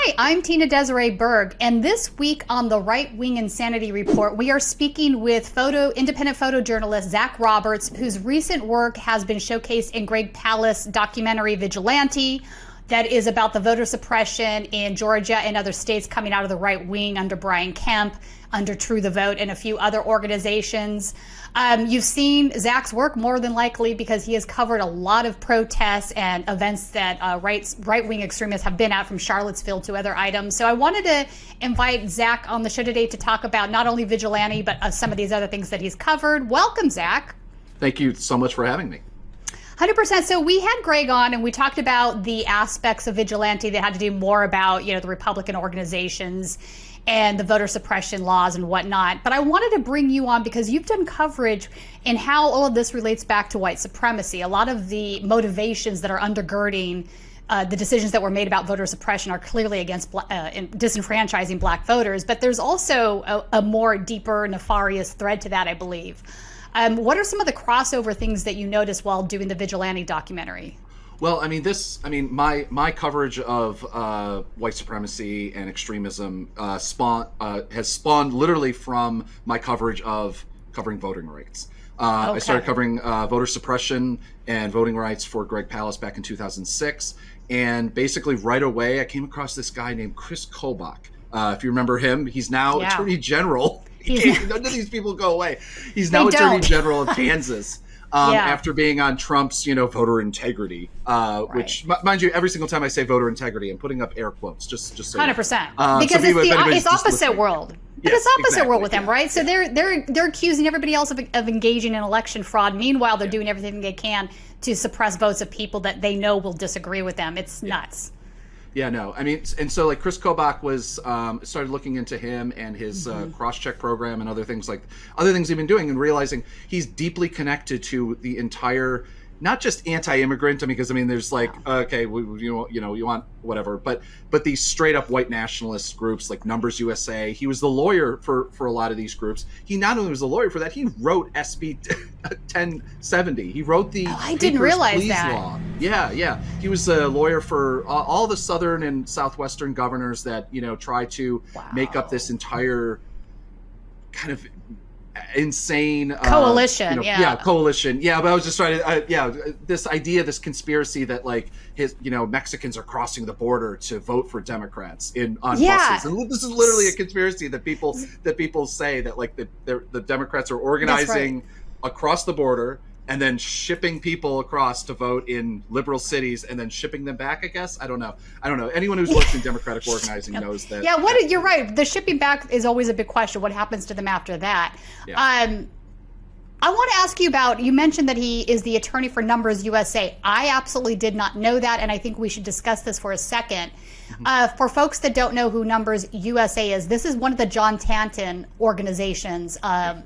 Hi, I'm Tina-Desiree Berg, and this week on the Right Wing Insanity Report, we are speaking with independent photojournalist Zach Roberts, whose recent work has been showcased in Greg Palast documentary Vigilante, that is about the voter suppression in Georgia and other states coming out of the right wing under Brian Kemp, under True the Vote, and a few other organizations. You've seen Zach's work more than likely because he has covered a lot of protests and events that right-wing extremists have been at, from Charlottesville to other items. So I wanted to invite Zach on the show today to talk about not only Vigilante, but some of these other things that he's covered. Welcome, Zach. Thank you so much for having me. 100%. So we had Greg on and we talked about the aspects of Vigilante that had to do more about, the Republican organizations and the voter suppression laws and whatnot. But I wanted to bring you on because you've done coverage in how all of this relates back to white supremacy. A lot of the motivations that are undergirding the decisions that were made about voter suppression are clearly against disenfranchising black voters. But there's also a more deeper, nefarious thread to that, I believe. What are some of the crossover things that you noticed while doing the Vigilante documentary? Well, my coverage of white supremacy and extremism has spawned literally from my coverage of covering voting rights. I started covering voter suppression and voting rights for Greg Palast back in 2006. And basically right away, I came across this guy named Chris Kobach. If you remember him, he's now Attorney General. None of these people go away. He's now Attorney General of Kansas after being on Trump's, voter integrity, which, mind you, every single time I say voter integrity, I'm putting up air quotes, just so 100%. Because it's opposite world. But it's opposite world with them, right? So they're accusing everybody else of engaging in election fraud. Meanwhile, they're doing everything they can to suppress votes of people that they know will disagree with them. It's nuts. Yeah, no. And so like Chris Kobach was started looking into him and his cross-check program and other things he's been doing, and realizing he's deeply connected to the entire, not just anti-immigrant. Because there's you want whatever, but these straight up white nationalist groups like Numbers USA. He was the lawyer for a lot of these groups. He not only was the lawyer for that, he wrote SB 1070. He wrote the I didn't realize that. Law. Yeah. He was a lawyer for all the southern and southwestern governors that try to make up this entire kind of insane coalition. Coalition. But I was just trying to this idea, this conspiracy that Mexicans are crossing the border to vote for Democrats on buses. And this is literally a conspiracy that people say that the Democrats are organizing across the border and then shipping people across to vote in liberal cities and then shipping them back, I guess. I don't know. Anyone who's worked in democratic organizing knows that. Yeah, you're right. The shipping back is always a big question. What happens to them after that? Yeah. I want to ask you about, you mentioned that he is the attorney for Numbers USA. I absolutely did not know that, and I think we should discuss this for a second. For folks that don't know who Numbers USA is, this is one of the John Tanton organizations.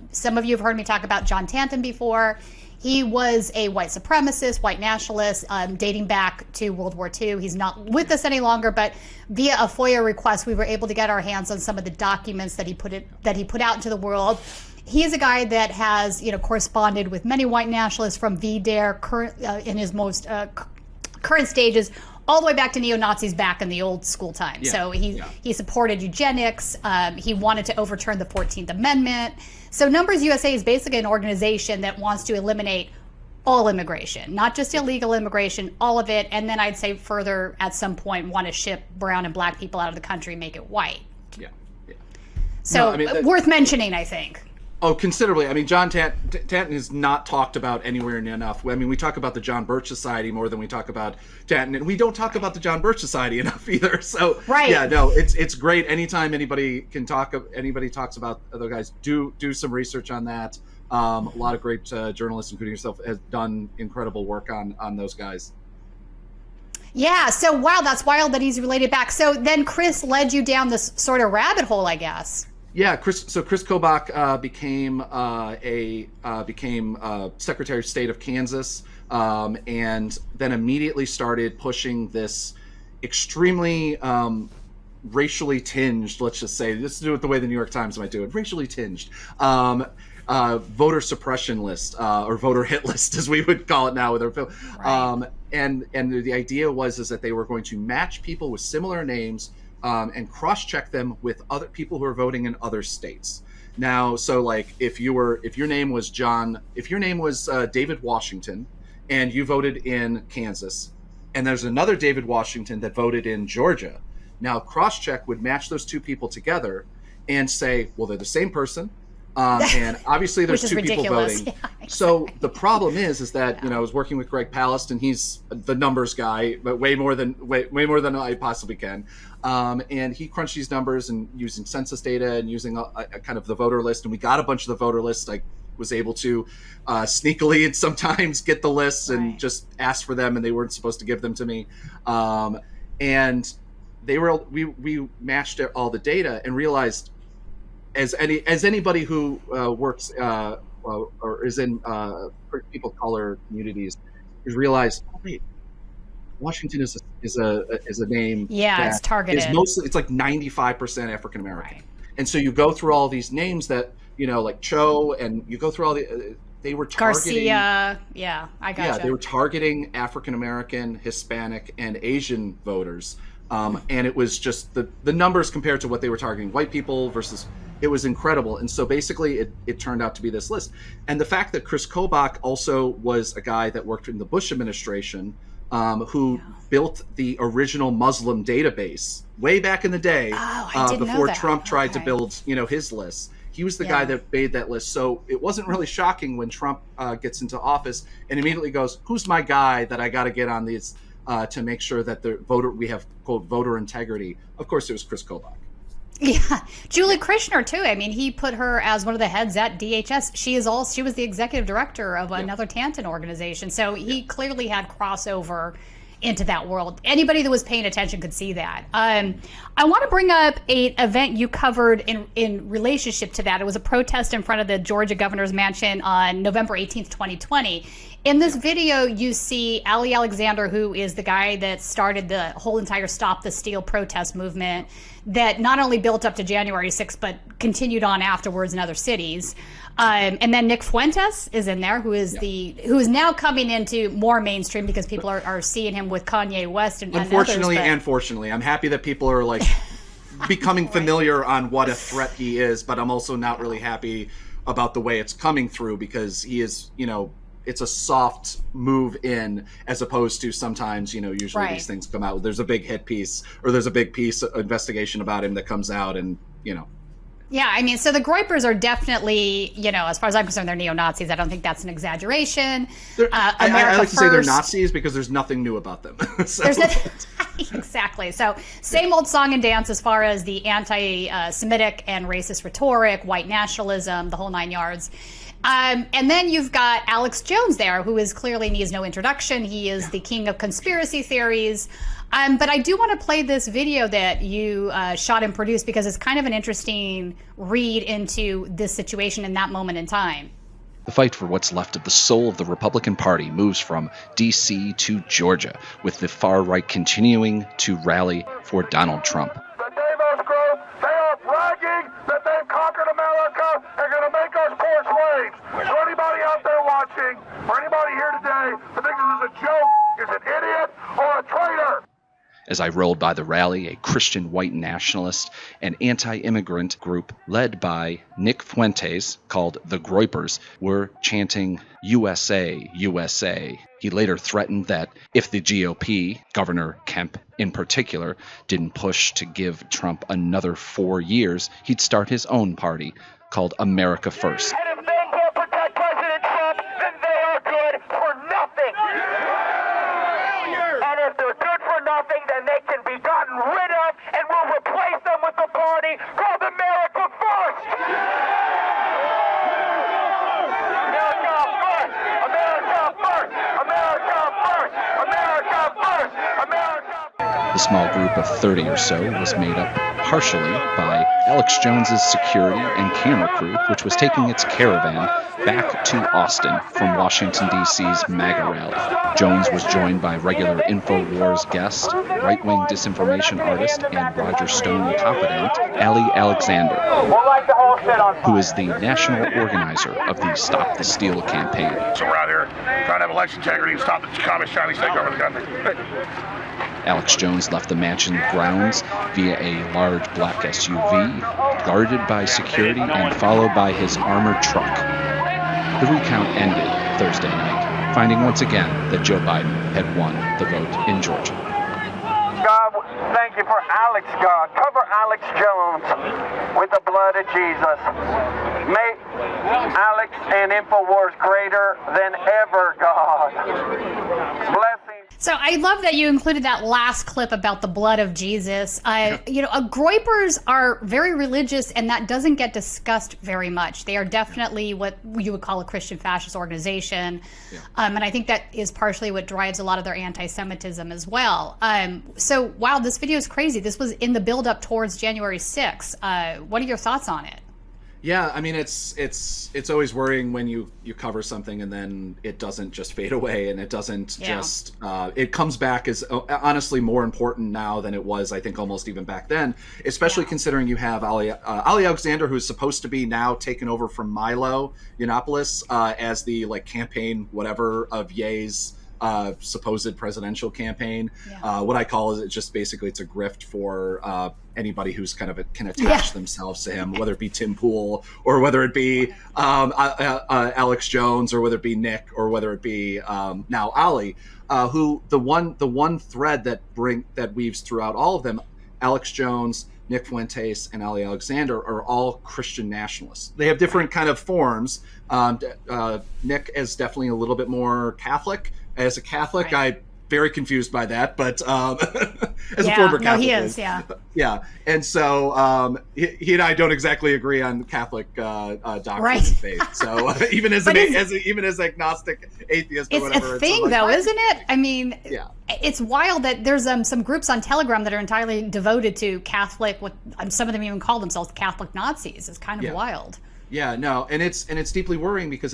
Some of you have heard me talk about John Tanton before. He was a white supremacist, white nationalist, dating back to World War II. He's not with us any longer, but via a FOIA request, we were able to get our hands on some of the documents that he put out into the world. He is a guy that has, corresponded with many white nationalists from VDARE in his most current stages, all the way back to neo-Nazis back in the old school time. So he supported eugenics. He wanted to overturn the 14th Amendment. So Numbers USA is basically an organization that wants to eliminate all immigration, not just illegal immigration, all of it. And then I'd say further at some point want to ship brown and black people out of the country, make it white. So worth mentioning, I think. Oh, considerably. John Tanton is not talked about anywhere enough. We talk about the John Birch Society more than we talk about Tanton, and we don't talk about the John Birch Society enough either. So, it's great. Anytime anybody talks about other guys, do some research on that. A lot of great journalists, including yourself, has done incredible work on those guys. Yeah. So, wow, that's wild that he's related back. So then Chris led you down this sort of rabbit hole, I guess. Yeah, Chris Kobach became Secretary of State of Kansas, and then immediately started pushing this extremely racially tinged, let's just say, let's do it the way the New York Times might do it, racially tinged voter suppression list, or voter hit list, as we would call it now with our film. And the idea was that they were going to match people with similar names and cross-check them with other people who are voting in other states. Now, so like if your name was David Washington, and you voted in Kansas, and there's another David Washington that voted in Georgia, now cross-check would match those two people together and say, well, they're the same person. And obviously there's two people voting. Yeah, exactly. So the problem is that, I was working with Greg Palast, and he's the numbers guy, but way more than I possibly can. And he crunched these numbers and using census data and using a kind of the voter list. And we got a bunch of the voter lists. I was able to sneakily and sometimes get the lists and just ask for them, and they weren't supposed to give them to me. And we matched all the data and realized, as anybody who works or is in people of color communities, is realized, oh wait, Washington is a name. Yeah, it's targeted. It's like 95% African American, and so you go through all these names that like Cho, and you go through all they were targeting Garcia. Yeah, I gotcha. Yeah, they were targeting African American, Hispanic, and Asian voters. And it was just the numbers compared to what they were targeting white people versus, it was incredible. And so basically it turned out to be this list. And the fact that Chris Kobach also was a guy that worked in the Bush administration, who built the original Muslim database way back in the day, before Trump tried to build, his list. He was the guy that made that list. So it wasn't really shocking when Trump gets into office and immediately goes, who's my guy that I got to get on these to make sure that we have quote voter integrity. Of course, it was Chris Kobach. Yeah, Julie Krishner too. I mean, he put her as one of the heads at DHS. She was the executive director of another Tanton organization. So he clearly had crossover into that world. Anybody that was paying attention could see that. I want to bring up an event you covered in relationship to that. It was a protest in front of the Georgia governor's mansion on November 18th, 2020. In this video, you see Ali Alexander, who is the guy that started the whole entire Stop the Steal protest movement that not only built up to January 6th, but continued on afterwards in other cities. And then Nick Fuentes is in there, who is now coming into more mainstream because people are seeing him with Kanye West and unfortunately others, and fortunately. I'm happy that people are like becoming familiar on what a threat he is, but I'm also not really happy about the way it's coming through because he is, it's a soft move in as opposed to sometimes, usually these things come out. There's a big hit piece or there's a big piece of investigation about him that comes out and, Yeah, I mean, so the Groypers are definitely, as far as I'm concerned, they're neo-Nazis. I don't think that's an exaggeration. I like to say they're Nazis because there's nothing new about them. So. There's nothing, exactly. So same old song and dance as far as the anti-Semitic and racist rhetoric, white nationalism, the whole nine yards. And then you've got Alex Jones there, who is clearly needs no introduction. He is the king of conspiracy theories. But I do want to play this video that you shot and produced because it's kind of an interesting read into this situation in that moment in time. The fight for what's left of the soul of the Republican Party moves from D.C. to Georgia, with the far right continuing to rally for Donald Trump. The Davos group, they are bragging that they've conquered America and going to make us poor slaves. So anybody out there watching, or anybody here today who thinks this is a joke, is an idiot or a traitor. As I rolled by the rally, a Christian white nationalist and anti-immigrant group led by Nick Fuentes, called the Groypers, were chanting USA, USA. He later threatened that if the GOP, Governor Kemp in particular, didn't push to give Trump another 4 years, he'd start his own party called America First. And if they can't protect President Trump, then they are good for nothing. And if they're good for nothing, then they can be gotten rid of, and we'll replace them with a party called America First. America First. America First. America First. America First. America First. The small group of 30 or so was made up partially by Alex Jones's security and camera crew, which was taking its caravan back to Austin from Washington, D.C.'s MAGA rally. Jones was joined by regular InfoWars guest, right-wing disinformation artist, and Roger Stone confidant, Ali Alexander, who is the national organizer of the Stop the Steal campaign. So we're out here trying to have election integrity and stop the communist Chinese takeover of the country. Alex Jones left the mansion grounds via a large black SUV, guarded by security and followed by his armored truck. The recount ended Thursday night, finding once again that Joe Biden had won the vote in Georgia. God, thank you for Alex, God. Cover Alex Jones with the blood of Jesus. Make Alex and InfoWars greater than ever, God. Blessings. So I love that you included that last clip about the blood of Jesus. Groypers are very religious, and that doesn't get discussed very much. They are definitely what you would call a Christian fascist organization. Yeah. And I think that is partially what drives a lot of their anti-Semitism as well. So, wow, this video is crazy. This was in the build-up towards January 6th. What are your thoughts on it? Yeah, I mean, it's always worrying when you cover something and then it doesn't just fade away, and it doesn't just it comes back as honestly more important now than it was, I think, almost even back then, especially considering you have Ali Alexander, who's supposed to be now taken over from Milo Yiannopoulos as the campaign whatever of Ye's supposed presidential campaign. What I call is just basically it's a grift for anybody who's kind of can attach themselves to him, whether it be Tim Pool or whether it be Alex Jones or whether it be Nick or whether it be now Ali, who the one thread that weaves throughout all of them, Alex Jones, Nick Fuentes, and Ali Alexander are all Christian nationalists. They have different kind of forms. Nick is definitely a little bit more Catholic. As a Catholic, I'm very confused by that, but as a former Catholic, he is, yeah. And so he and I don't exactly agree on Catholic doctrine and faith. So even as agnostic atheist or whatever, it's a thing, though, isn't it? I mean, it's wild that there's some groups on Telegram that are entirely devoted to Catholic. Some of them even call themselves Catholic Nazis. It's kind of wild. Yeah, no, and it's deeply worrying because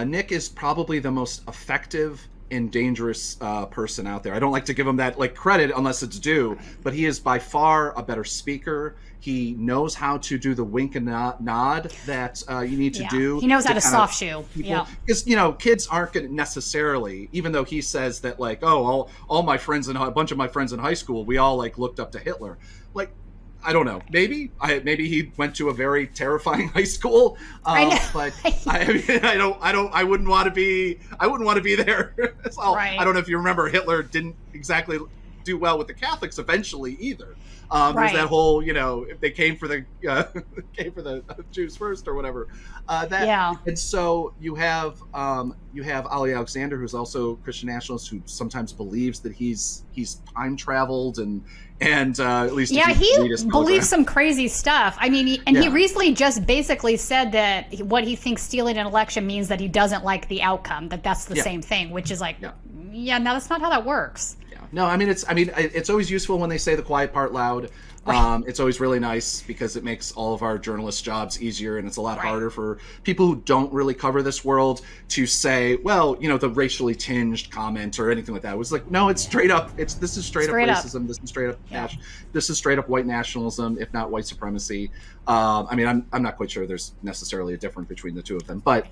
Nick is probably the most effective and dangerous person out there. I don't like to give him that credit unless it's due, but he is by far a better speaker. He knows how to do the wink and nod that you need to do. He knows how to soft shoe. Because kids aren't going to necessarily, even though he says that all my friends and a bunch of my friends in high school, we all looked up to Hitler. I don't know. Maybe he went to a very terrifying high school. But I wouldn't want to be there. I don't know if you remember, Hitler didn't exactly do well with the Catholics eventually either. There's that whole, they came for the Jews first or whatever. And so you have Ali Alexander, who's also Christian nationalist, who sometimes believes that he's time traveled and at least he believes some crazy stuff. I mean, he recently just basically said that what he thinks stealing an election means that he doesn't like the outcome. That's the same thing, which is no, that's not how that works. No, it's always useful when they say the quiet part loud. It's always really nice because it makes all of our journalists' jobs easier, and it's a lot harder for people who don't really cover this world to say, well, the racially tinged comment or anything like that. It was no, it's straight up. This is straight up racism. This is straight up this is straight up white nationalism, if not white supremacy. I'm not quite sure there's necessarily a difference between the two of them, but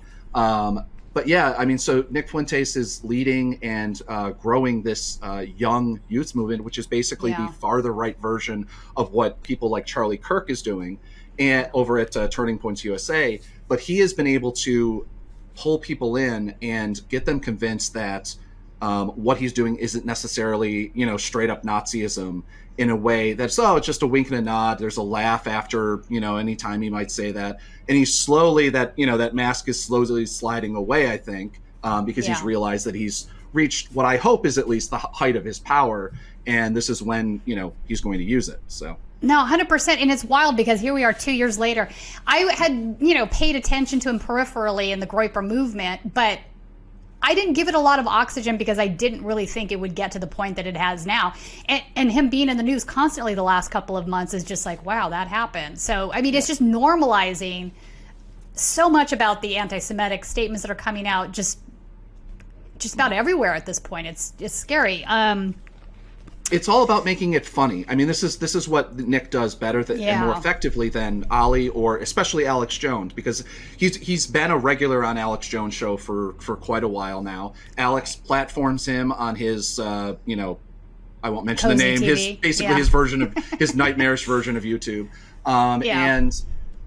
so Nick Fuentes is leading and growing this young youth movement, which is basically the farther right version of what people like Charlie Kirk is doing over at Turning Points USA. But he has been able to pull people in and get them convinced that what he's doing isn't necessarily, straight up Nazism in a way that's, it's just a wink and a nod. There's a laugh after, any time he might say that. And he's slowly, that mask is slowly sliding away, I think, because he's realized that he's reached what I hope is at least the height of his power. And this is when, he's going to use it. So. No, 100%. And it's wild because here we are 2 years later. I had, paid attention to him peripherally in the Groyper movement, but I didn't give it a lot of oxygen because I didn't really think it would get to the point that it has now. And him being in the news constantly the last couple of months is just wow, that happened. So, it's just normalizing so much about the anti-Semitic statements that are coming out just about everywhere at this point. It's scary. It's all about making it funny. This is what Nick does better and more effectively than Ali or especially Alex Jones, because he's been a regular on Alex Jones' show for quite a while now. Alex platforms him on his I won't mention the name. TV. His version of his nightmarish version of YouTube.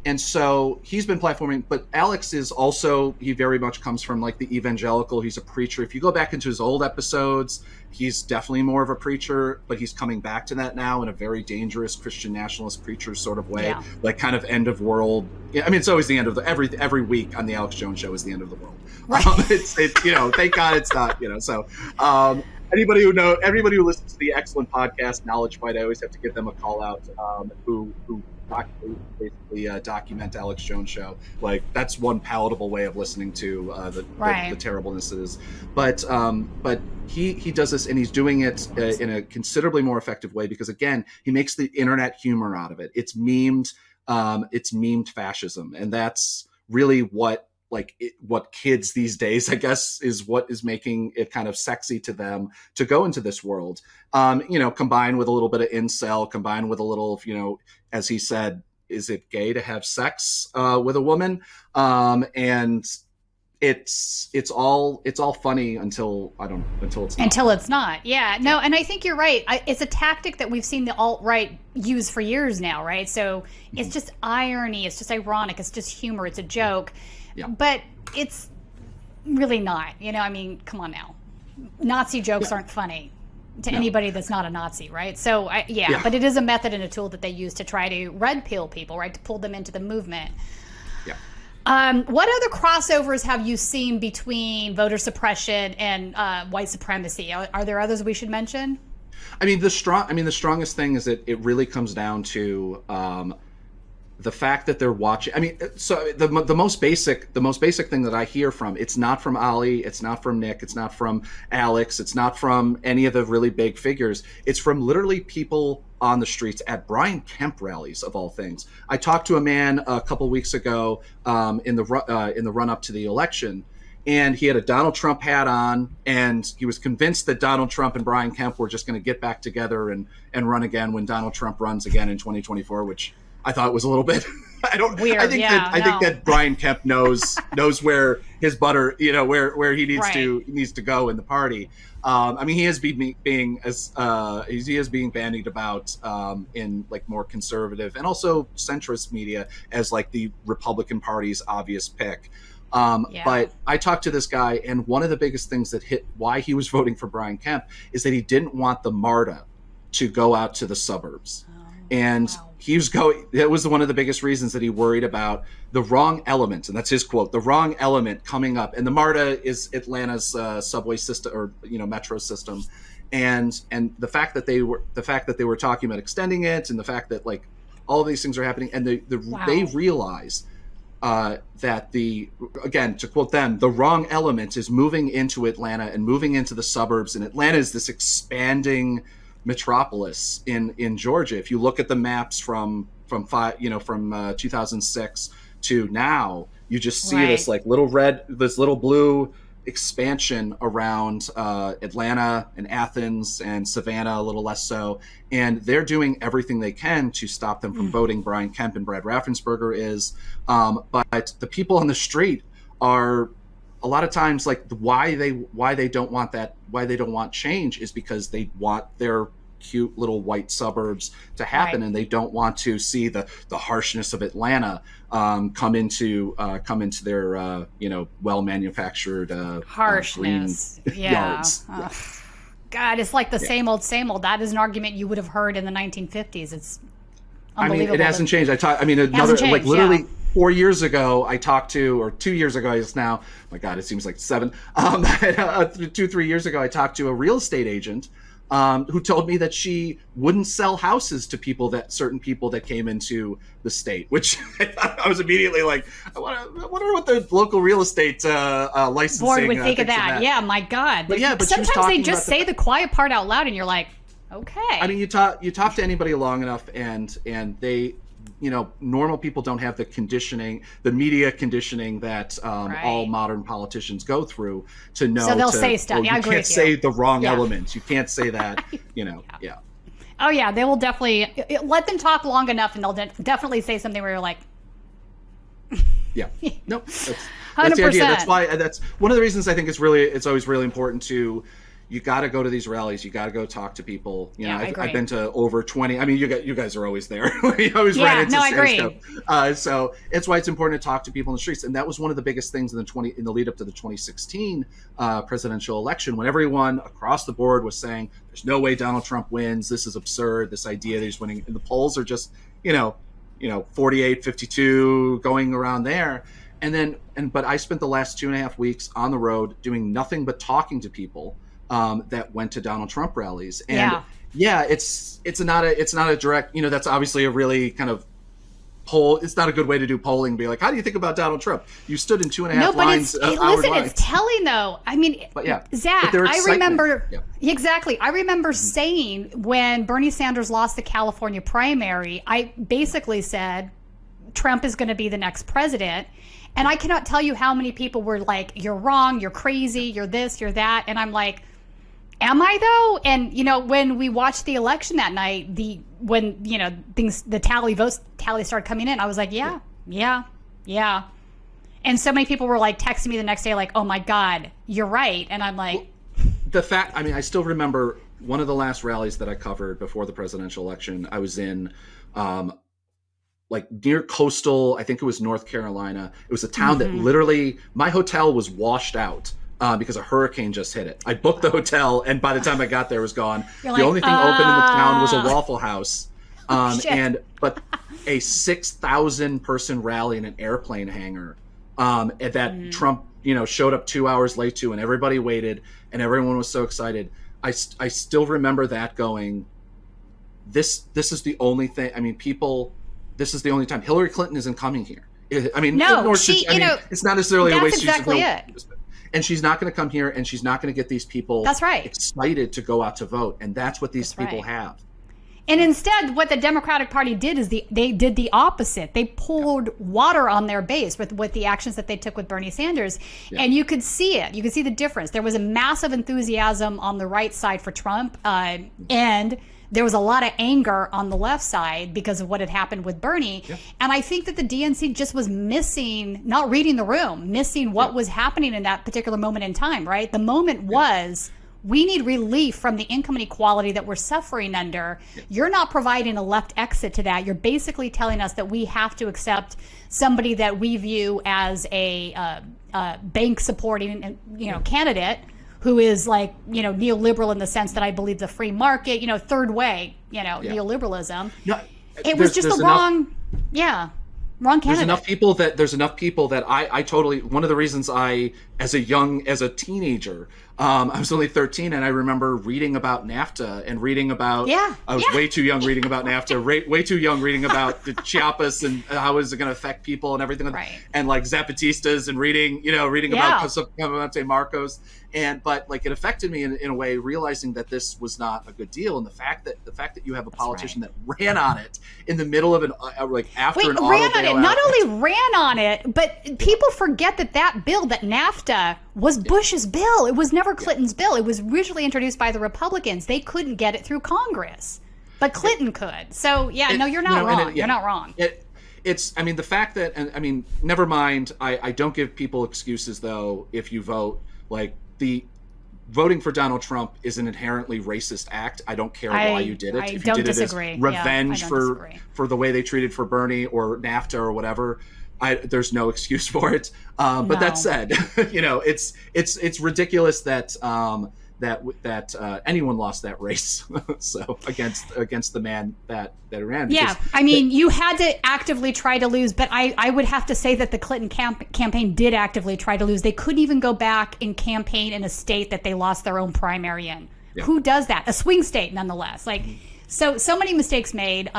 And so he's been platforming, but Alex is also, he very much comes from like the evangelical. He's a preacher. If you go back into his old episodes, he's definitely more of a preacher, but he's coming back to that now in a very dangerous Christian nationalist preacher sort of way, like kind of end of world. I mean, it's always the end of every week on the Alex Jones show is the end of the world. Right. Thank God it's not, so, everybody who listens to the excellent podcast Knowledge Fight, I always have to give them a call out, who basically document Alex Jones show. Like that's one palatable way of listening to the terribleness it is. But he does this, and he's doing it in a considerably more effective way because again, he makes the internet humor out of it. It's memed fascism, and that's really what kids these days, I guess, is what is making it kind of sexy to them to go into this world. Combined with a little bit of incel, combined with a little, as he said, is it gay to have sex with a woman? And it's all funny until it's not. Until it's not. Yeah. No, and I think you're right. It's a tactic that we've seen the alt-right use for years now, right? So it's just irony, it's just ironic, it's just humor, it's a joke. Yeah. But it's really not, I mean, come on now. Nazi jokes aren't funny to anybody that's not a Nazi, right? So, but it is a method and a tool that they use to try to red pill people, right? To pull them into the movement. Yeah. What other crossovers have you seen between voter suppression and white supremacy? Are there others we should mention? I mean, the strongest thing is that it really comes down to the fact that they're watching. I mean, so the most basic thing that I hear from, it's not from Ali, it's not from Nick, it's not from Alex, it's not from any of the really big figures. It's from literally people on the streets at Brian Kemp rallies, of all things. I talked to a man a couple weeks ago in the run up to the election, and he had a Donald Trump hat on, and he was convinced that Donald Trump and Brian Kemp were just going to get back together and run again when Donald Trump runs again in 2024, which I thought was a little bit. Weird. I think that Brian Kemp knows where his butter, where he needs to go in the party. I mean, he is being bandied about in like more conservative and also centrist media as like the Republican Party's obvious pick. But I talked to this guy, and one of the biggest things that hit why he was voting for Brian Kemp is that he didn't want the MARTA to go out to the suburbs. That was one of the biggest reasons that he worried about the wrong element, and that's his quote, the wrong element coming up. And the MARTA is Atlanta's subway system, or metro system, and the fact that they were talking about extending it, and the fact that like all of these things are happening, and they realize that again, to quote them, the wrong element is moving into Atlanta and moving into the suburbs, and Atlanta is this expanding metropolis in Georgia. If you look at the maps from 2006 to now, you just see this like little blue expansion around Atlanta and Athens and Savannah, a little less so, and they're doing everything they can to stop them from voting. Brian Kemp and Brad Raffensperger is, but the people on the street are a lot of times like why they don't want change is because they want their cute little white suburbs to happen, and they don't want to see the harshness of Atlanta come into their well manufactured harshness yards. God, it's like the same old. That is an argument you would have heard in the 1950s. It's unbelievable. It hasn't changed. 4 years ago, I talked to, or 2 years ago is now, my God, it seems like 7. 2-3 years ago, I talked to a real estate agent who told me that she wouldn't sell houses to certain people that came into the state, which I was immediately like, I wonder what the local real estate licensing board would think of that. Yeah, my God. But sometimes they just say the quiet part out loud, and you're like, okay. I mean, you talk to anybody long enough, and they, normal people don't have the media conditioning that all modern politicians go through to know. So they'll say stuff. You can't say the wrong elements. You can't say that, Oh yeah, they will definitely let them talk long enough, and they'll definitely say something where you're like, yeah, nope. That's the idea. That's why. That's one of the reasons I think it's always really important to, you got to go to these rallies. You got to go talk to people. You know, I agree. I've been to over 20. I mean, you guys are always there. You always Yeah, run into no, I Status agree. Coup. So it's why it's important to talk to people in the streets. And that was one of the biggest things in the lead up to the 2016 presidential election, when everyone across the board was saying, "There's no way Donald Trump wins. This is absurd. This idea that he's winning." And the polls are just, 48, 52, going around there. But I spent the last 2.5 weeks on the road doing nothing but talking to people that went to Donald Trump rallies. And it's not a direct, that's obviously a really kind of poll. It's not a good way to do polling. Be like, how do you think about Donald Trump? You stood in 2.5 lines. Listen, it's telling though. I mean, Zach, I remember exactly. I remember saying when Bernie Sanders lost the California primary, I basically said Trump is going to be the next president. And I cannot tell you how many people were like, "You're wrong, you're crazy, you're this, you're that." And I'm like, am I though? And when we watched the election that night, the tally started coming in, I was like, yeah. And so many people were like texting me the next day, like, "Oh my God, you're right." And I'm like, I still remember one of the last rallies that I covered before the presidential election. I was in, near coastal, I think it was North Carolina. It was a town that literally, my hotel was washed out. Because a hurricane just hit it. I booked the hotel, and by the time I got there, it was gone. The only thing open in the town was a Waffle House, but a 6,000 person rally in an airplane hangar that Trump, showed up 2 hours late to, and everybody waited, and everyone was so excited. I still remember that going. This is the only thing. I mean, people. This is the only time Hillary Clinton isn't coming here. I mean, no, it's not necessarily a waste. That's exactly it. And she's not going to come here, and she's not going to get these people excited to go out to vote. And that's what these people have. And instead, what the Democratic Party did is they did the opposite. They poured water on their base with the actions that they took with Bernie Sanders. Yeah. And you could see it. You could see the difference. There was a massive enthusiasm on the right side for Trump, and there was a lot of anger on the left side because of what had happened with Bernie. Yeah. And I think that the DNC just was not reading the room, missing what was happening in that particular moment in time, right? The moment was, we need relief from the income inequality that we're suffering under. Yeah. You're not providing a left exit to that. You're basically telling us that we have to accept somebody that we view as a bank supporting, candidate, who is like, neoliberal in the sense that I believe the free market, third way, neoliberalism. No, it was just the wrong candidate. There's enough people that I totally, one of the reasons as a teenager, I was only 13, and I remember reading about NAFTA and reading about, I was way too young reading about NAFTA, way too young reading about the Chiapas and how is it going to affect people and everything. Right. And like Zapatistas and reading about Comandante Marcos. But it affected me in a way, realizing that this was not a good deal. And the fact that you have a politician that ran on it in the middle of an auto bailout. Not only ran on it, but people forget that bill, that NAFTA, was Bush's bill. It was never Clinton's bill. It was originally introduced by the Republicans. They couldn't get it through Congress, but Clinton could. So you're not wrong. You're not wrong. The fact that, never mind. I don't give people excuses though. If you vote, the voting for Donald Trump is an inherently racist act. I don't care why you did it. If you did it as revenge for the way they treated for Bernie or NAFTA or whatever, there's no excuse for it. But that said, it's ridiculous that anyone lost that race. So against the man that ran. You had to actively try to lose, but I would have to say that the Clinton campaign did actively try to lose. They couldn't even go back and campaign in a state that they lost their own primary in. Yeah. Who does that? A swing state, nonetheless. So many mistakes made.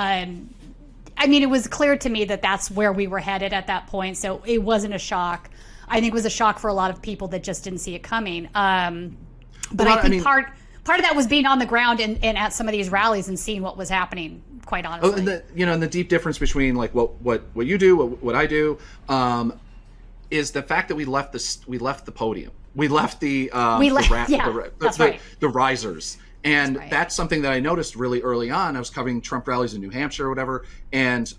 It was clear to me that that's where we were headed at that point. So it wasn't a shock. I think it was a shock for a lot of people that just didn't see it coming. But I think part of that was being on the ground and at some of these rallies and seeing what was happening, quite honestly. And the deep difference between what you do, what I do, is the fact that we left the podium. We left the risers. And that's something that I noticed really early on. I was covering Trump rallies in New Hampshire or whatever. And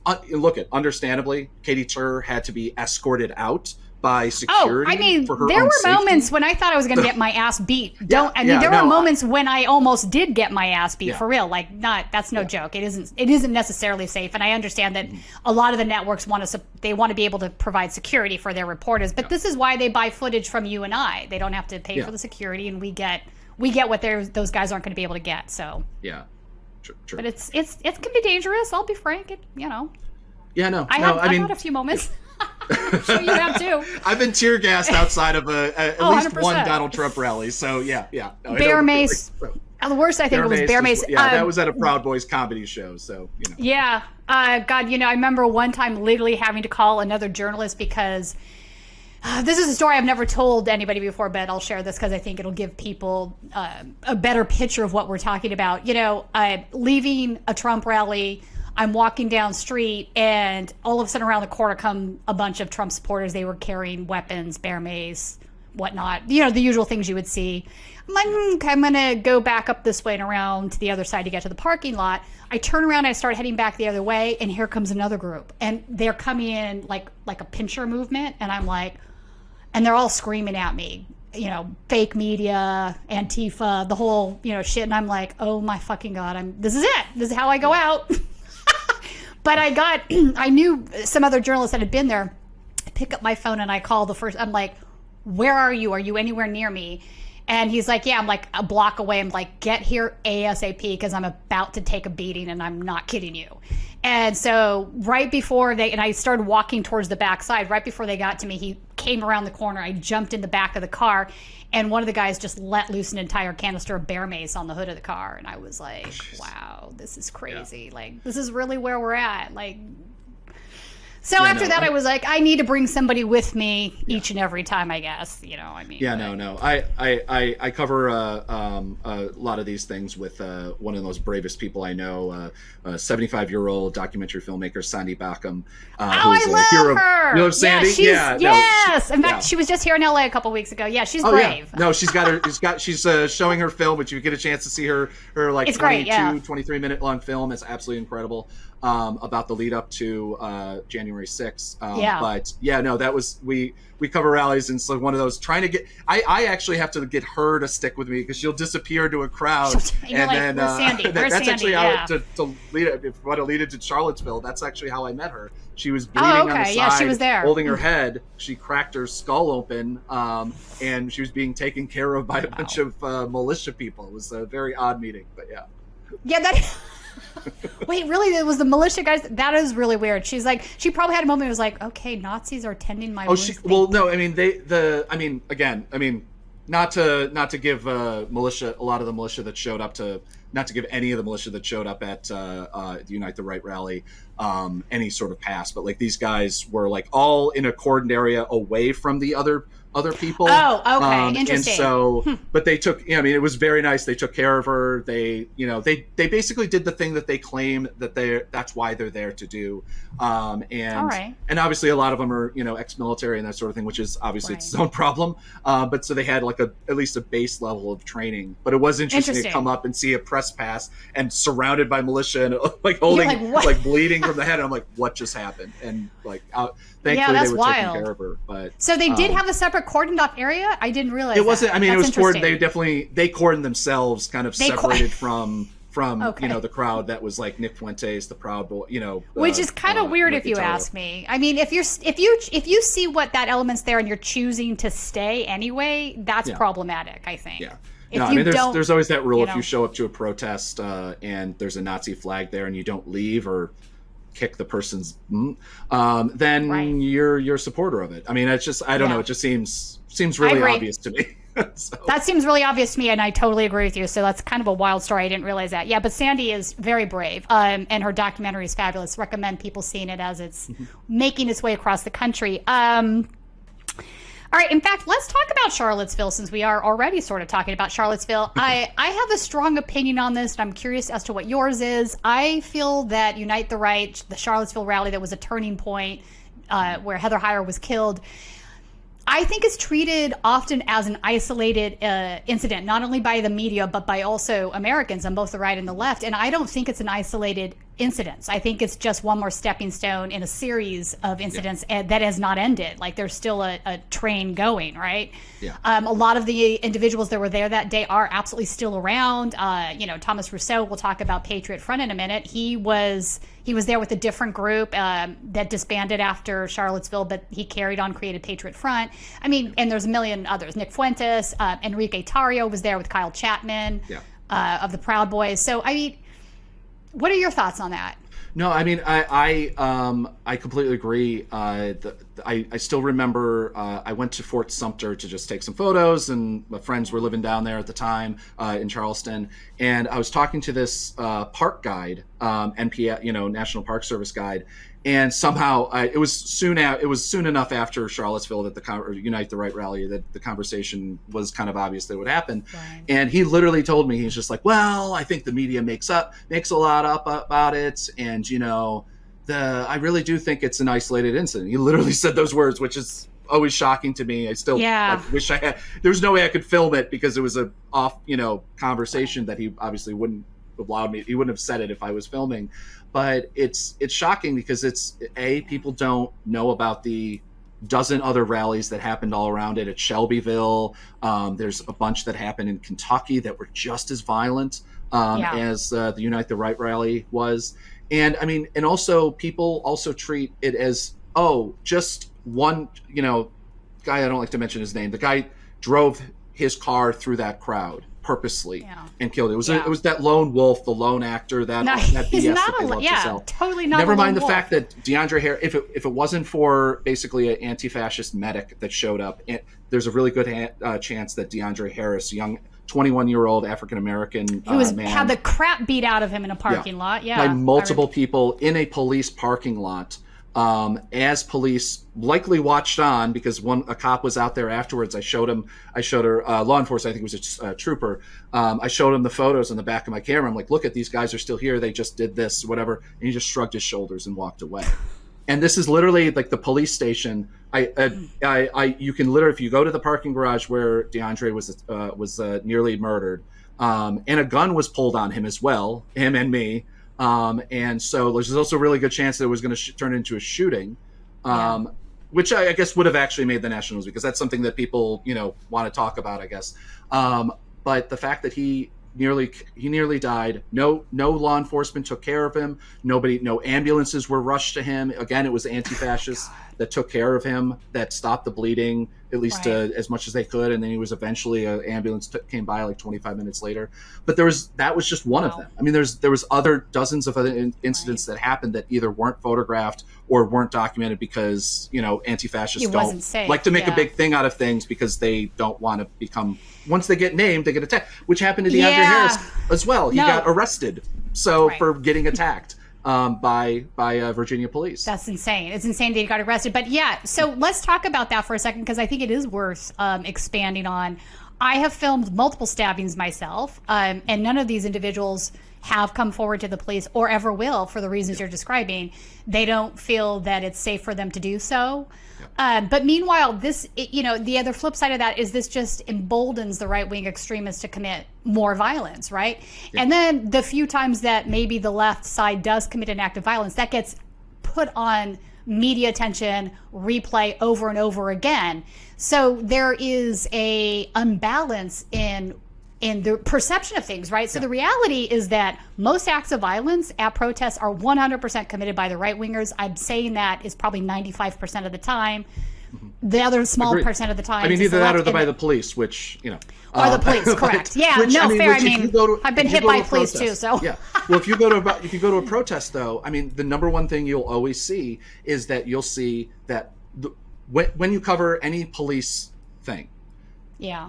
understandably, Katie Tur had to be escorted out by security. Oh, I mean, for her there own were safety. moments when I thought I was going to get my ass beat. There were moments when I almost did get my ass beat, for real. Like, that's no joke. It isn't necessarily safe, and I understand that a lot of the networks want to be able to provide security for their reporters, but this is why they buy footage from you and I. They don't have to pay for the security, and we get what those guys aren't going to be able to get. So yeah, true. But it can be dangerous. I'll be frank. Yeah, no. I've had a few moments. I'm sure you have too. I've been tear gassed outside of at least 100%. One Donald Trump rally. So yeah. No, Bear Mace. The worst I think it was Bear Mace. That was at a Proud Boys comedy show. So Yeah. God, I remember one time literally having to call another journalist because this is a story I've never told anybody before, but I'll share this because I think it'll give people a better picture of what we're talking about. Leaving a Trump rally. I'm walking down street, and all of a sudden around the corner come a bunch of Trump supporters. They were carrying weapons, bear mace, whatnot. The usual things you would see. I'm like, okay, I'm going to go back up this way and around to the other side to get to the parking lot. I turn around and I start heading back the other way, and here comes another group. And they're coming in like a pincher movement, and I'm like, and they're all screaming at me. Fake media, Antifa, the whole, shit. And I'm like, oh my fucking God, this is it. This is how I go out. But I knew some other journalists that had been there. I pick up my phone and I call I'm like, where are you? Are you anywhere near me? And he's like, yeah, I'm like a block away. I'm like, get here ASAP because I'm about to take a beating and I'm not kidding you. And so right before and I started walking towards the backside, right before they got to me, he came around the corner. I jumped in the back of the car, and one of the guys just let loose an entire canister of bear mace on the hood of the car. And I was like, wow, this is crazy. Yeah. Like, this is really where we're at. Like, after that, I was like, I need to bring somebody with me each and every time, I guess. I cover a lot of these things with one of those bravest people I know, a 75-year-old documentary filmmaker, Sandy Backham. I love her. You love Sandy? Yes. In fact, she was just here in LA a couple weeks ago. Yeah, she's brave. Yeah. No, she's showing her film, which you get a chance to see her like 23-minute long film. It's absolutely incredible. About the lead up to January 6th. But that was we cover rallies, and so one of those trying to get. I actually have to get her to stick with me because she'll disappear into a crowd, and then that's Sandy? Actually how to lead it. If you want to lead it to Charlottesville, that's actually how I met her. She was bleeding on the side, yeah, she was there. holding her head. She cracked her skull open, and she was being taken care of by a bunch of militia people. It was a very odd meeting, but that. Wait, really? It was the militia guys? That is really weird. She's like, she probably had a moment. It was like, okay, Nazis are tending my wounds. No, I mean, not to give militia, a lot of the militia that showed up not to give any of the militia that showed up at the Unite the Right rally any sort of pass, but like these guys were like all in a cordoned area away from the other people. Oh, okay, interesting. And so, but they took. It was very nice. They took care of her. They basically did the thing that they claim that's why they're there to do. And obviously a lot of them are ex-military and that sort of thing, which is obviously its own problem. But so they had like at least a base level of training. But it was interesting to come up and see a press pass and surrounded by militia and like holding like bleeding from the head. And I'm like, what just happened? And like thankfully they were taking care of her. But so they did have a separate cordoned off area? I didn't realize it wasn't. That. It was cordoned. They cordoned themselves, kind of separated from the crowd that was like Nick Fuentes, the Proud Boy, which is kind of weird if you ask me. I mean, if you see what that element's there and you're choosing to stay anyway, that's problematic, I think. Yeah. There's always that rule if you show up to a protest and there's a Nazi flag there and you don't leave or kick the person's then you're a supporter of it. I mean, it's just I don't know, it just seems really obvious to me. So. That seems really obvious to me, and I totally agree with you. So that's kind of a wild story. I didn't realize that. Yeah, but Sandy is very brave, and her documentary is fabulous. Recommend people seeing it as it's making its way across the country. All right. In fact, let's talk about Charlottesville since we are already sort of talking about Charlottesville. I have a strong opinion on this, and I'm curious as to what yours is. I feel that Unite the Right, the Charlottesville rally that was a turning point where Heather Heyer was killed, I think it's treated often as an isolated incident, not only by the media, but by also Americans on both the right and the left. And I don't think it's an isolated incidents. I think it's just one more stepping stone in a series of incidents that has not ended. Like there's still a train going, right? Yeah. A lot of the individuals that were there that day are absolutely still around. Thomas Rousseau, we'll talk about Patriot Front in a minute. He was there with a different group that disbanded after Charlottesville, but he carried on, created Patriot Front. I mean, and there's a million others. Nick Fuentes, Enrique Tarrio was there with Kyle Chapman of the Proud Boys. So, I mean, what are your thoughts on that? No, I mean, I completely agree. I still remember I went to Fort Sumter to just take some photos, and my friends were living down there at the time in Charleston, and I was talking to this park guide, NPS, National Park Service guide, and somehow it was soon enough after Charlottesville that the Unite the Right rally that the conversation was kind of obvious that it would happen. Right. And he literally told me, he's just like, well, I think the media makes a lot up about it, and I really do think it's an isolated incident. He literally said those words, which is always shocking to me. I still wish I had. There's no way I could film it because it was a off conversation that he obviously wouldn't have allowed me. He wouldn't have said it if I was filming. But it's shocking because people don't know about the dozen other rallies that happened all around it at Shelbyville. There's a bunch that happened in Kentucky that were just as violent as the Unite the Right rally was. And I mean, and also people also treat it as, just one, guy, I don't like to mention his name. The guy drove his car through that crowd purposely and killed it. It was that lone wolf, the lone actor, that BS that they love to sell. Totally not. Never mind the wolf. fact that DeAndre Harris, if it wasn't for basically an anti-fascist medic that showed up, there's a really good chance that DeAndre Harris, young 21-year-old African-American man, had the crap beat out of him in a parking lot. Yeah, by multiple people in a police parking lot. As police likely watched on, because a cop was out there afterwards. I showed her law enforcement, I think it was a trooper. I showed him the photos on the back of my camera. I'm like, look, these guys are still here. They just did this, whatever. And he just shrugged his shoulders and walked away. And this is literally like the police station. You can literally, if you go to the parking garage where DeAndre was nearly murdered, and a gun was pulled on him as well, him and me. And so there's also a really good chance that it was going to turn into a shooting, which I guess would have actually made the national news because that's something that people, want to talk about, I guess. But the fact that he nearly died, no law enforcement took care of him. No ambulances were rushed to him. Again, it was anti-fascists that took care of him, that stopped the bleeding, at least as much as they could. And then he was eventually, an ambulance came by like 25 minutes later. But that was just one of them. I mean, there was dozens of other incidents that happened that either weren't photographed or weren't documented because, anti-fascists don't like to make a big thing out of things because they don't want to become, once they get named, they get attacked, which happened to DeAndre Harris as well. He got arrested for getting attacked by Virginia police. That's insane. It's insane that he got arrested. But so let's talk about that for a second because I think it is worth expanding on. I have filmed multiple stabbings myself, and none of these individuals have come forward to the police or ever will for the reasons you're describing. They don't feel that it's safe for them to do so. But meanwhile, the other flip side of that is this just emboldens the right-wing extremists to commit more violence, right? Yeah. And then the few times that maybe the left side does commit an act of violence, that gets put on media attention, replay over and over again. So there is a unbalance in the perception of things, right? So the reality is that most acts of violence at protests are 100% committed by the right-wingers. I'm saying that is probably 95% of the time. The other small percent of the time. I mean, either that or by the police, which, Or the police, correct. Yeah, fair. I mean, I've been hit by police too, so. Yeah. Well, if you go to a protest, though, I mean, the number one thing you'll always see is that you'll see that when you cover any police thing,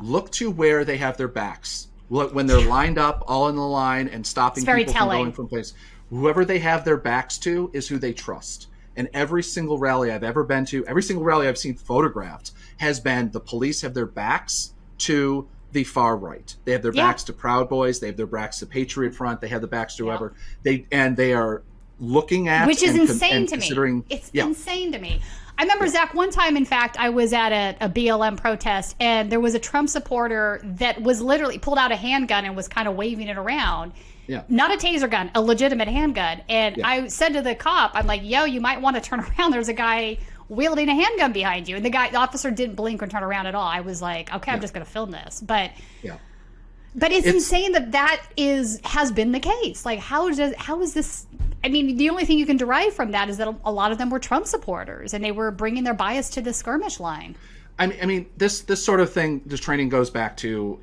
look to where they have their backs. Look, when they're lined up, all in the line, and stopping people from going from place. Whoever they have their backs to is who they trust. And every single rally I've ever been to, every single rally I've seen photographed, has been the police have their backs to the far right. They have their backs to Proud Boys. They have their backs to Patriot Front. They have the backs to whoever. They are looking at, which is insane to considering, me. It's insane to me. I remember, Zach, one time, in fact, I was at a BLM protest, and there was a Trump supporter that was literally pulled out a handgun and was kind of waving it around. Yeah. Not a taser gun, a legitimate handgun. And I said to the cop, I'm like, yo, you might want to turn around. There's a guy wielding a handgun behind you. And the officer didn't blink or turn around at all. I was like, okay, I'm just going to film this. But it's insane that has been the case. Like, how is this? I mean, the only thing you can derive from that is that a lot of them were Trump supporters, and they were bringing their bias to the skirmish line. I mean, this sort of thing, this training goes back to,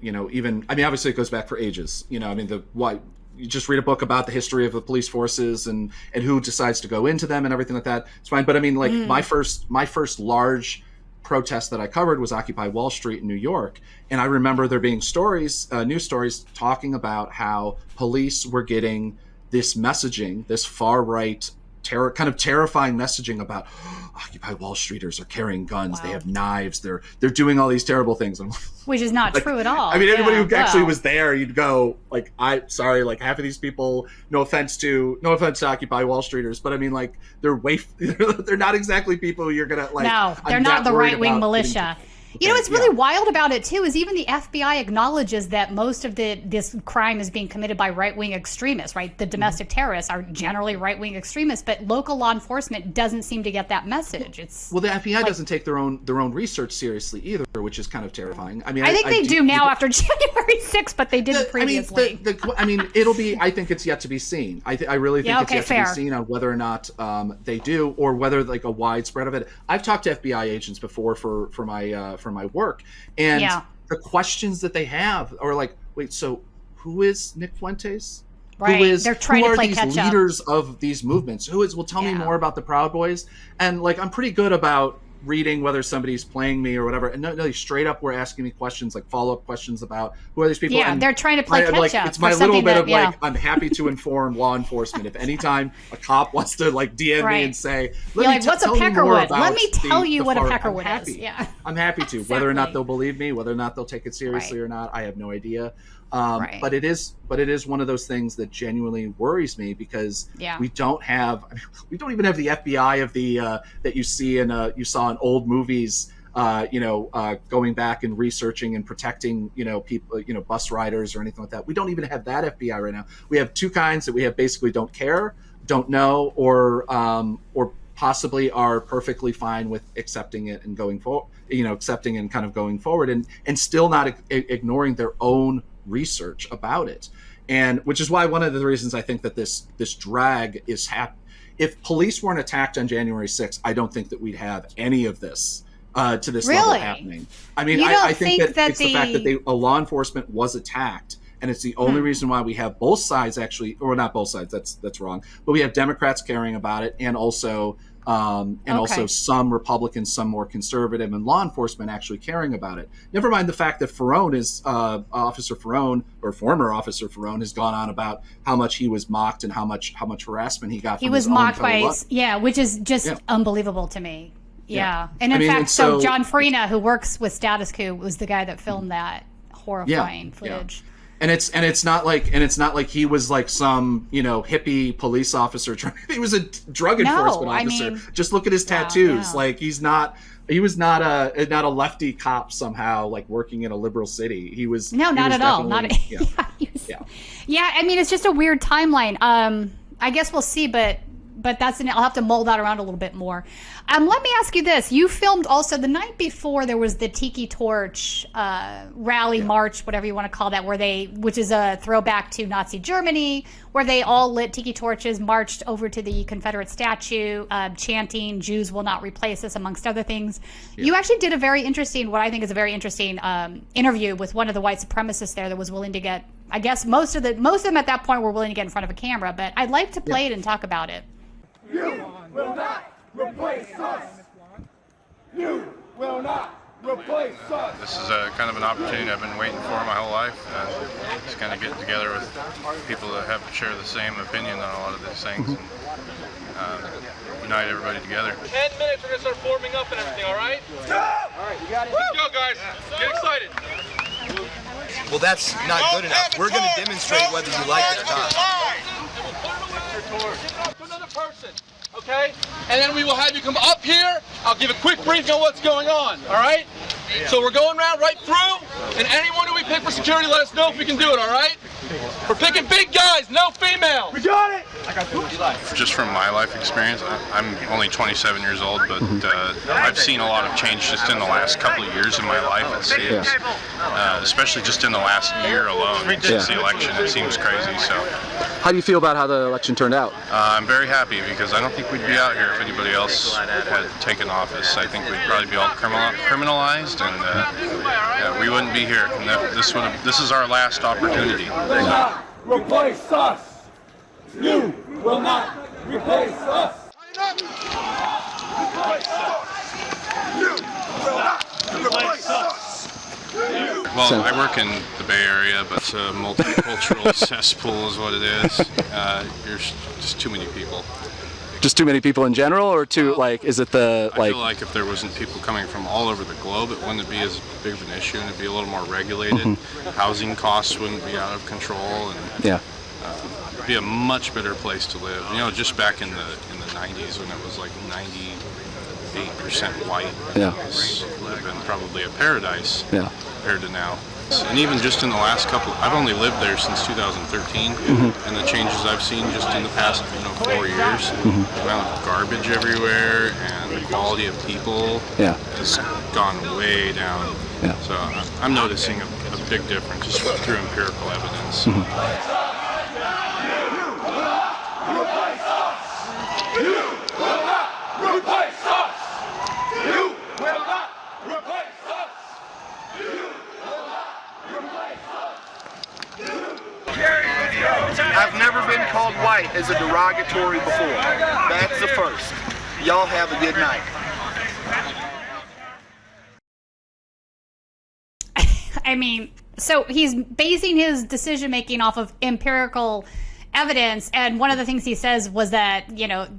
obviously it goes back for ages. You just read a book about the history of the police forces and who decides to go into them and everything like that. It's fine. But I mean, like my first large protest that I covered was Occupy Wall Street in New York. And I remember there being stories, news stories talking about how police were getting this messaging, this far right kind of terrifying messaging about Occupy Wall Streeters are carrying guns, they have knives, they're doing all these terrible things. Which is not true at all. I mean, anybody who actually was there, you'd go like, like half of these people, no offense to Occupy Wall Streeters, but I mean, like they're not exactly people you're gonna like. No, they're not the right wing militia. You know, what's really wild about it, too, is even the FBI acknowledges that most of this crime is being committed by right-wing extremists, right? The domestic terrorists are generally right-wing extremists, but local law enforcement doesn't seem to get that message. Well, the FBI doesn't take their own research seriously either, which is kind of terrifying. I mean, I think they do now after January 6th, but they didn't previously. I think it's yet to be seen. I really think it's yet to be seen on whether or not they do, or whether like a widespread of it. I've talked to FBI agents before for my work, and the questions that they have are like, wait, so who is Nick Fuentes? Right. They're trying to play catch up. Who are these leaders of these movements? Tell me more about the Proud Boys. And like, I'm pretty good about reading whether somebody's playing me or whatever. And no, straight up, we're asking me questions, like follow-up questions about who are these people. Yeah, and they're trying to play catch up. It's my little bit of like, I'm happy to inform law enforcement. If anytime a cop wants to like DM me and say, what's a peckerwood? Let me tell you what a peckerwood is. Yeah, I'm happy to. Exactly. Whether or not they'll believe me, whether or not they'll take it seriously or not, I have no idea. But it is one of those things that genuinely worries me, because we don't even have the FBI of the that you saw in old movies, going back and researching and protecting, people, bus riders or anything like that. We don't even have that FBI right now. We have two kinds that we have basically don't care, don't know, or possibly are perfectly fine with accepting it and going forward, accepting and kind of going forward and still not ignoring their own research about it. And which is why one of the reasons I think that this drag is happening. If police weren't attacked on January 6th, I don't think that we'd have any of this to this level happening. I mean, I think that it's the fact that a law enforcement was attacked, and it's the only reason why we have both sides actually, or not both sides, that's wrong, but we have Democrats caring about it, and also also some Republicans, some more conservative, and law enforcement actually caring about it. Never mind the fact that Officer Ferrone, or former Officer Ferrone, has gone on about how much he was mocked and how much harassment he got. He was mocked by which is just unbelievable to me. Yeah. And in fact, so John Farina, who works with Status Coup, was the guy that filmed that horrifying footage. And it's not like he was like some hippie police officer. He was a drug enforcement officer. Just look at his tattoos. Like he was not a lefty cop somehow, like working in a liberal city. He was not at all. I mean, it's just a weird timeline. I guess we'll see, but I'll have to mold that around a little bit more. Let me ask you this. You filmed also the night before there was the Tiki Torch rally, march, whatever you want to call that, which is a throwback to Nazi Germany, where they all lit Tiki torches, marched over to the Confederate statue, chanting, "Jews will not replace us," amongst other things. Yeah. You actually did what I think is a very interesting interview with one of the white supremacists there that was willing to get, I guess most of them at that point were willing to get in front of a camera, but I'd like to play it and talk about it. You will not replace us. You will not replace us. This is kind of an opportunity I've been waiting for my whole life. Just kind of getting together with people that share the same opinion on a lot of these things and unite everybody together. 10 minutes, we're going to start forming up and everything, all right? Go! All right, you got it. Let's go, guys. Get excited. Well, that's not good enough. We're going to demonstrate whether you like it or not. other person, okay? And then we will have you come up here. I'll give a quick briefing on what's going on, all right? So we're going around right through, and anyone who we pick for security, let us know if we can do it, all right? We're picking big guys, no females. We got it! Just from my life experience, I'm only 27 years old, but I've seen a lot of change just in the last couple of years of my life, it seems. Especially just in the last year alone since the election. It seems crazy. So, how do you feel about how the election turned out? I'm very happy because I don't think we'd be out here if anybody else had taken office. I think we'd probably be all criminalized, and we wouldn't be here. And this is our last opportunity. Replace us! You will not replace us! Replace us! You will not replace us! Well, I work in the Bay Area, but it's a multicultural cesspool is what it is. There's just too many people. Just too many people in general, or is it the I feel like if there wasn't people coming from all over the globe, it wouldn't be as big of an issue, and it'd be a little more regulated. Housing costs wouldn't be out of control, and it'd be a much better place to live. You know, just back in the 90s when it was like 98% white, it would have been probably a paradise compared to now. And even just in the last I've only lived there since 2013, and the changes I've seen just in the past 4 years, the amount of garbage everywhere and the quality of people has gone way down. So I'm noticing a big difference just through empirical evidence. I've never been called white as a derogatory before. That's the first. Y'all have a good night. I mean, so he's basing his decision making off of empirical evidence, and one of the things he says was that,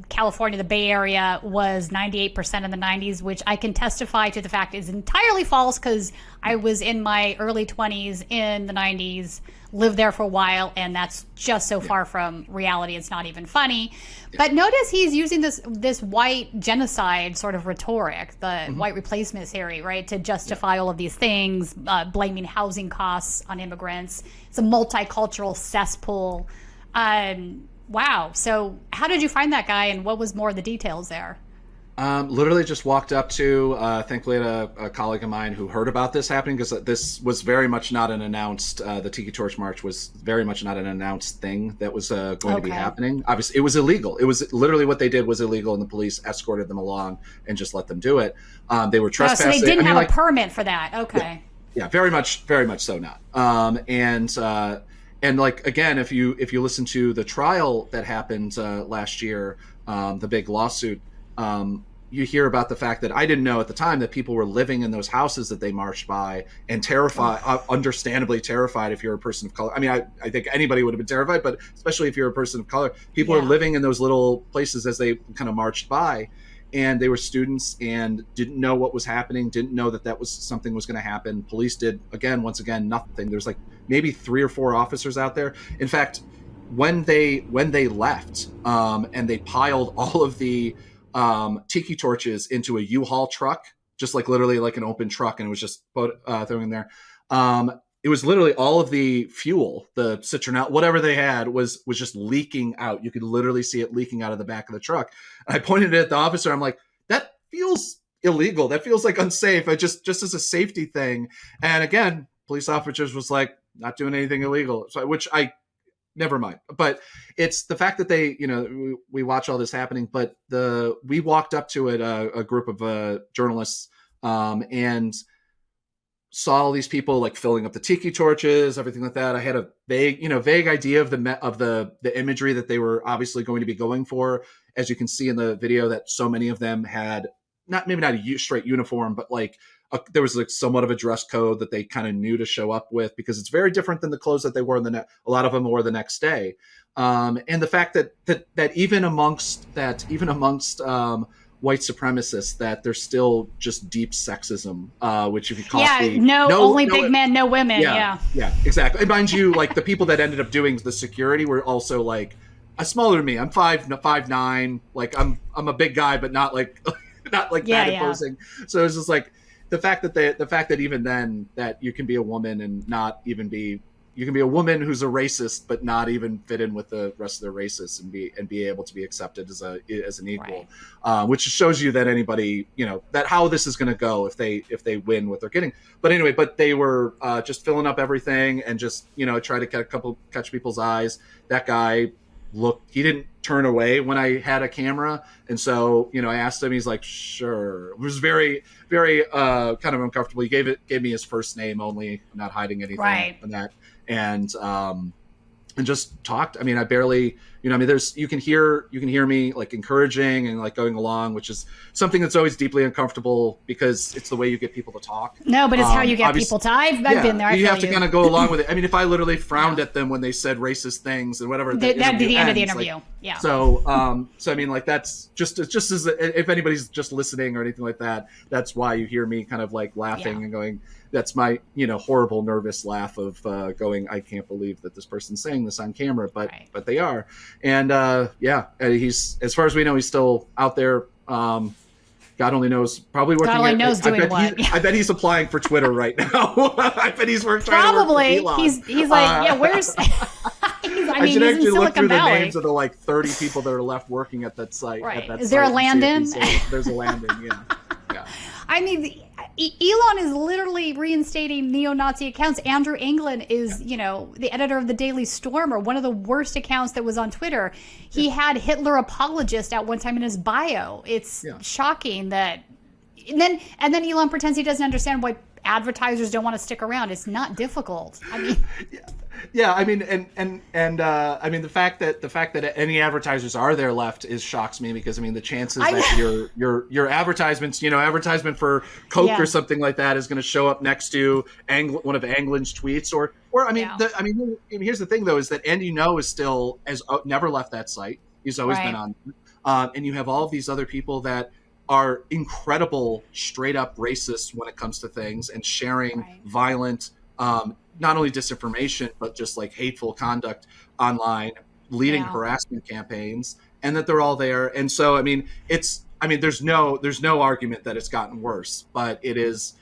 California, the Bay Area, was 98% in the 90s, which I can testify to the fact is entirely false because I was in my early 20s in the 90s, lived there for a while, and that's just so far from reality, it's not even funny. But notice he's using this white genocide sort of rhetoric, the white replacement theory, right, to justify all of these things, blaming housing costs on immigrants. It's a multicultural cesspool. Wow. So how did you find that guy, and what was more of the details there? Literally just walked up to, thankfully, a colleague of mine who heard about this happening, because this was very much not an announced, the Tiki Torch March was very much not an announced thing that was going to be happening. Obviously, it was illegal. It was literally what they did was illegal, and the police escorted them along and just let them do it. They were trespassing. So they didn't have a permit for that. Okay. Yeah, very much so not. And like, again, if you listen to the trial that happened last year, the big lawsuit, you hear about the fact that I didn't know at the time that people were living in those houses that they marched by and terrified, understandably terrified if you're a person of color. I mean, I think anybody would have been terrified, but especially if you're a person of color, people are living in those little places as they kind of marched by, and they were students and didn't know what was happening, didn't know that was something was going to happen. Police did, once again, nothing. There's like maybe 3 or 4 officers out there. In fact, when they left and they piled all of the tiki torches into a U-Haul truck, just like literally like an open truck, and it was just throwing in there. It was literally all of the fuel, the citronelle, whatever they had was just leaking out. You could literally see it leaking out of the back of the truck. And I pointed it at the officer. I'm like, that feels illegal. That feels like unsafe. Just as a safety thing. And again, police officers was like, not doing anything illegal. So, which never mind. But it's the fact that they, we watch all this happening, but we walked up to it, a group of journalists, and saw all these people like filling up the tiki torches, everything like that. I had a vague idea of the imagery that they were obviously going to be going for. As you can see in the video, that so many of them had maybe not a straight uniform, but like there was like somewhat of a dress code that they kind of knew to show up with, because it's very different than the clothes that they wore a lot of them wore the next day. And the fact that even amongst white supremacists, that there's still just deep sexism, which if you call big men, no women. Yeah, exactly. And mind you, like the people that ended up doing the security were also like smaller than me. I'm 5'9". Like I'm a big guy, but not like not like that imposing. So it's just like the fact that even then that you can be a woman and not even be, you can be a woman who's a racist but not even fit in with the rest of the racists and be able to be accepted as an equal, which shows you that anybody, that how this is going to go if they win what they're getting. But anyway, they were just filling up everything and just try to catch people's eyes. That guy he didn't turn away when I had a camera, and so I asked him. He's like, sure. It was very, very kind of uncomfortable. He gave me his first name only, not hiding anything on that, and just talked. I mean, I barely, there's you can hear me like encouraging and like going along, which is something that's always deeply uncomfortable because it's the way you get people to talk. No, but it's how you get people to. I've been there. You have to kind of go along with it. I mean, if I literally frowned at them when they said racist things and whatever, that'd be the end of the interview. Like, So I mean, like that's just as if anybody's just listening or anything like that, that's why you hear me kind of like laughing and going. That's my, horrible, nervous laugh of going, I can't believe that this person's saying this on camera, but they are. And he's, as far as we know, he's still out there. God only knows, probably working. God only knows doing what. I bet he's applying for Twitter right now. I bet he's working. Probably. He's like, where's? I should actually look through the names of the like 30 people that are left working at that site. Right. Is there a Landon? There's a Landon. Yeah. I mean, Elon is literally reinstating neo-Nazi accounts. Andrew Anglin is, the editor of the Daily Stormer, one of the worst accounts that was on Twitter. He had Hitler apologist at one time in his bio. It's shocking that. And then Elon pretends he doesn't understand why advertisers don't want to stick around. It's not difficult. I mean. Yeah, I mean, and I mean the fact that any advertisers are there left shocks me, because I mean the chances that your advertisements, advertisement for Coke or something like that is going to show up next to one of Anglin's tweets, or I mean, here's the thing though, is that Andy is still has never left that site. He's always been on, and you have all of these other people that are incredible, straight up racists when it comes to things and sharing violent. Not only disinformation, but just like hateful conduct online, leading harassment campaigns, and that they're all there. And so, I mean, there's no argument that it's gotten worse, but it is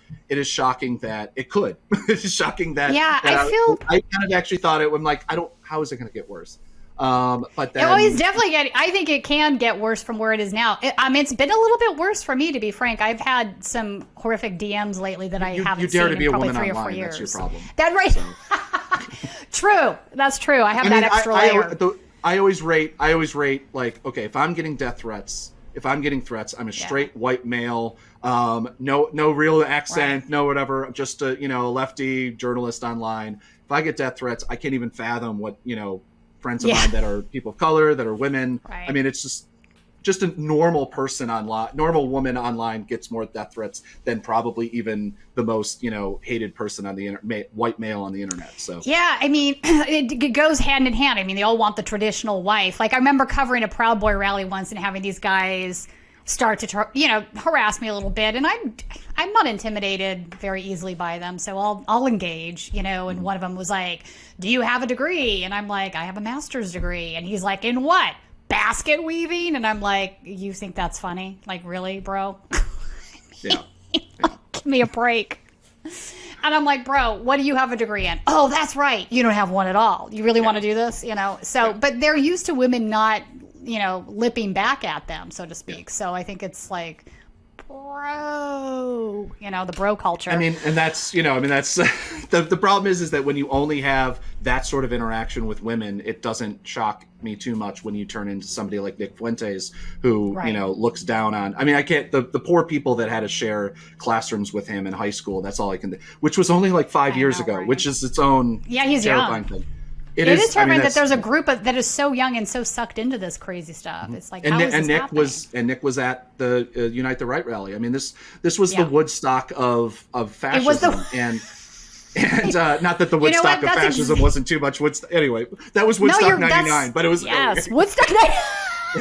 shocking that it could. It's shocking that. Yeah, I kind of actually thought it. I'm like, how is it going to get worse? But then, he's definitely I think it can get worse from where it is now. It's been a little bit worse for me, to be frank. I've had some horrific DMs lately that I haven't seen in probably 3 or 4 years. That's your problem. That's right. So. True. That's true. I have that extra layer. I always rate like, okay, if I'm getting death threats, I'm a straight white male, no real accent, no whatever, just a lefty journalist online. If I get death threats, I can't even fathom what friends of mine that are people of color, that are women. I mean, it's just a normal person online, normal woman online gets more death threats than probably even the most, hated person on the internet, white male on the internet. So yeah, I mean, it goes hand in hand. I mean, they all want the traditional wife. Like I remember covering a Proud Boy rally once and having these guys start to harass me a little bit, and I'm not intimidated very easily by them, so I'll engage, and one of them was like, do you have a degree? And I'm like, I have a master's degree. And he's like, in what? Basket weaving? And I'm like, you think that's funny? Like, really, bro? Yeah. Give me a break. And I'm like, bro, what do you have a degree in? Oh, that's right, you don't have one at all. You really want to do this? So but they're used to women not lipping back at them, so to speak. So I think it's like, bro, the bro culture. I mean, and that's, that's the problem is that when you only have that sort of interaction with women, it doesn't shock me too much when you turn into somebody like Nick Fuentes, who, looks down on, I mean, I can't, the poor people that had to share classrooms with him in high school, that's all I can do, which was only like 5 years ago, which is its own he's terrifying young. thing. It is terrifying that there's a group that is so young and so sucked into this crazy stuff. It's like, how is this happening? Nick was at the Unite the Right rally. I mean, this was the Woodstock of fascism. It was and not that the Woodstock of fascism wasn't too much Woodstock. Anyway, that was Woodstock 99, but it was Woodstock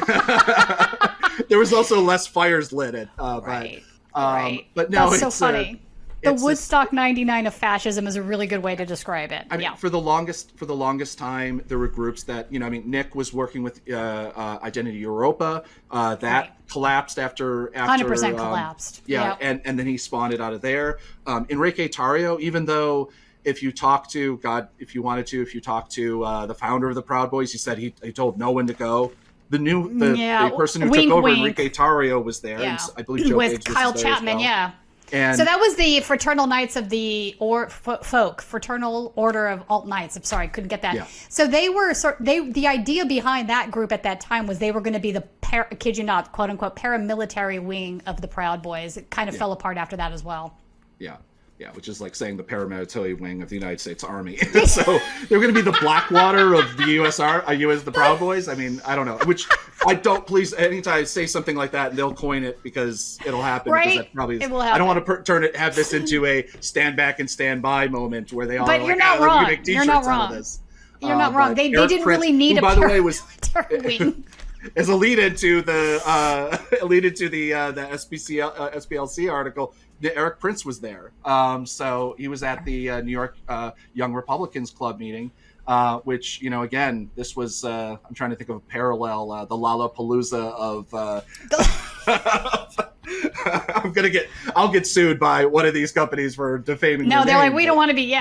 99. There was also less fires lit at right. But no, that's so funny. The Woodstock 99 of fascism is a really good way to describe it. I mean, for the longest time, there were groups that, you know, I mean, Nick was working with Identity Europa. That collapsed after 100% collapsed. Yeah, yep. and then he spawned it out of there. Enrique Tarrio, even though if you talk to the founder of the Proud Boys, he said he told no one to go. The person who took over, Enrique Tarrio, was there. Yeah. And I believe Joe with Biggs Kyle was there Chapman, as well. yeah. And so that was the Fraternal Knights of the Fraternal Order of Alt Knights. I'm sorry, couldn't get that. Yeah. So they were the idea behind that group at that time was they were going to be the kid you not, quote unquote, paramilitary wing of the Proud Boys. It kind of fell apart after that as well. Yeah. Yeah, which is like saying the paramilitary wing of the United States Army. So they're going to be the Blackwater of the the Proud Boys. I mean, I don't know. Which I don't. Please, anytime I say something like that, they'll coin it because it'll happen. Right? Because that probably is, it will happen. I don't want to have this into a stand back and stand by moment where they all. But are you're like, not wrong. Make You're not wrong. Out of this. You're not wrong. They didn't really need who, a by the way, was paramilitary wing. As a lead into the SPLC article, Eric Prince was there. So he was at the New York Young Republicans Club meeting, which, you know, again, this was I'm trying to think of a parallel, the Lollapalooza of. I'll get sued by one of these companies for defaming. No, they're name, like, we don't want to be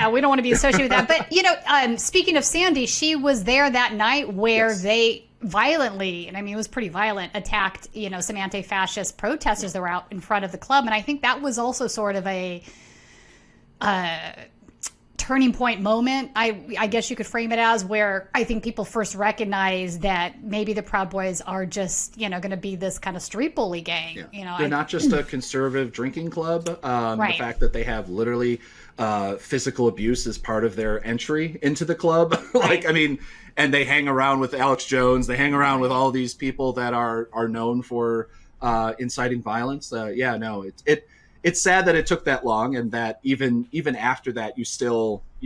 associated with that. But, you know, speaking of Sandy, she was there that night where they violently, and I mean, it was pretty violent, attacked, you know, some anti-fascist protesters that were out in front of the club. And I think that was also sort of a turning point moment, I guess you could frame it as, where I think people first recognized that maybe the Proud Boys are just, you know, going to be this kind of street bully gang. Yeah. You know, they're not just a conservative drinking club. Right. The fact that they have literally physical abuse as part of their entry into the club. Right. I mean, and they hang around with Alex Jones. They hang around with all these people that are known for inciting violence. It's sad that it took that long, and that even after that, you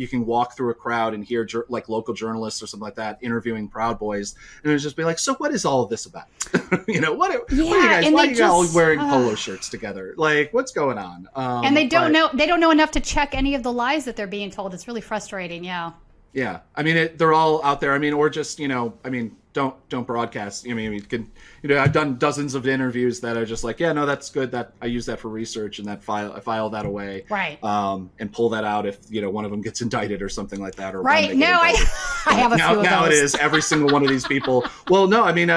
can walk through a crowd and hear like local journalists or something like that interviewing Proud Boys, and it'll just be like, so what is all of this about? You know, what are you guys? Why are you all wearing polo shirts together? Like, what's going on? And they don't know enough to check any of the lies that they're being told. It's really frustrating. Yeah. Yeah, I mean, they're all out there. I mean, or just, you know, I mean, don't broadcast. I mean, you can, you know, I've done dozens of interviews that are just like, yeah, no, that's good. That I use that for research, and I file that away, right? And pull that out if, you know, one of them gets indicted or something like that, or right. No, I have a few of those. Now it is every single one of these people. Well, no, I mean,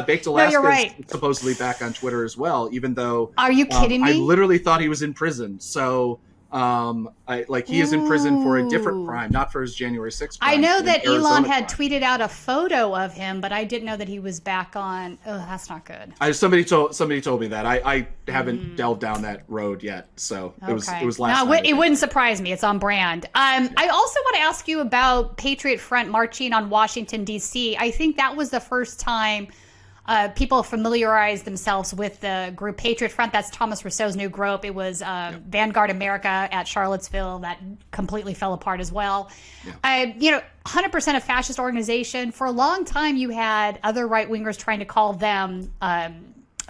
Baked Alaska is supposedly back on Twitter as well, even though. Are you kidding me? I literally thought he was in prison. So. He is in prison for a different crime, not for his January 6th crime. I know that Elon had crime. tweeted out a photo of him, but I didn't know that he was back on. Oh, that's not good. Somebody told me that. I haven't delved down that road yet, so it was last night. It wouldn't surprise me. It's on brand. I also want to ask you about Patriot Front marching on Washington, D.C. I think that was the first time people familiarized themselves with the group Patriot Front. That's Thomas Rousseau's new group. It was Vanguard America at Charlottesville that completely fell apart as well. Yeah. 100% a fascist organization. For a long time, you had other right-wingers trying to call them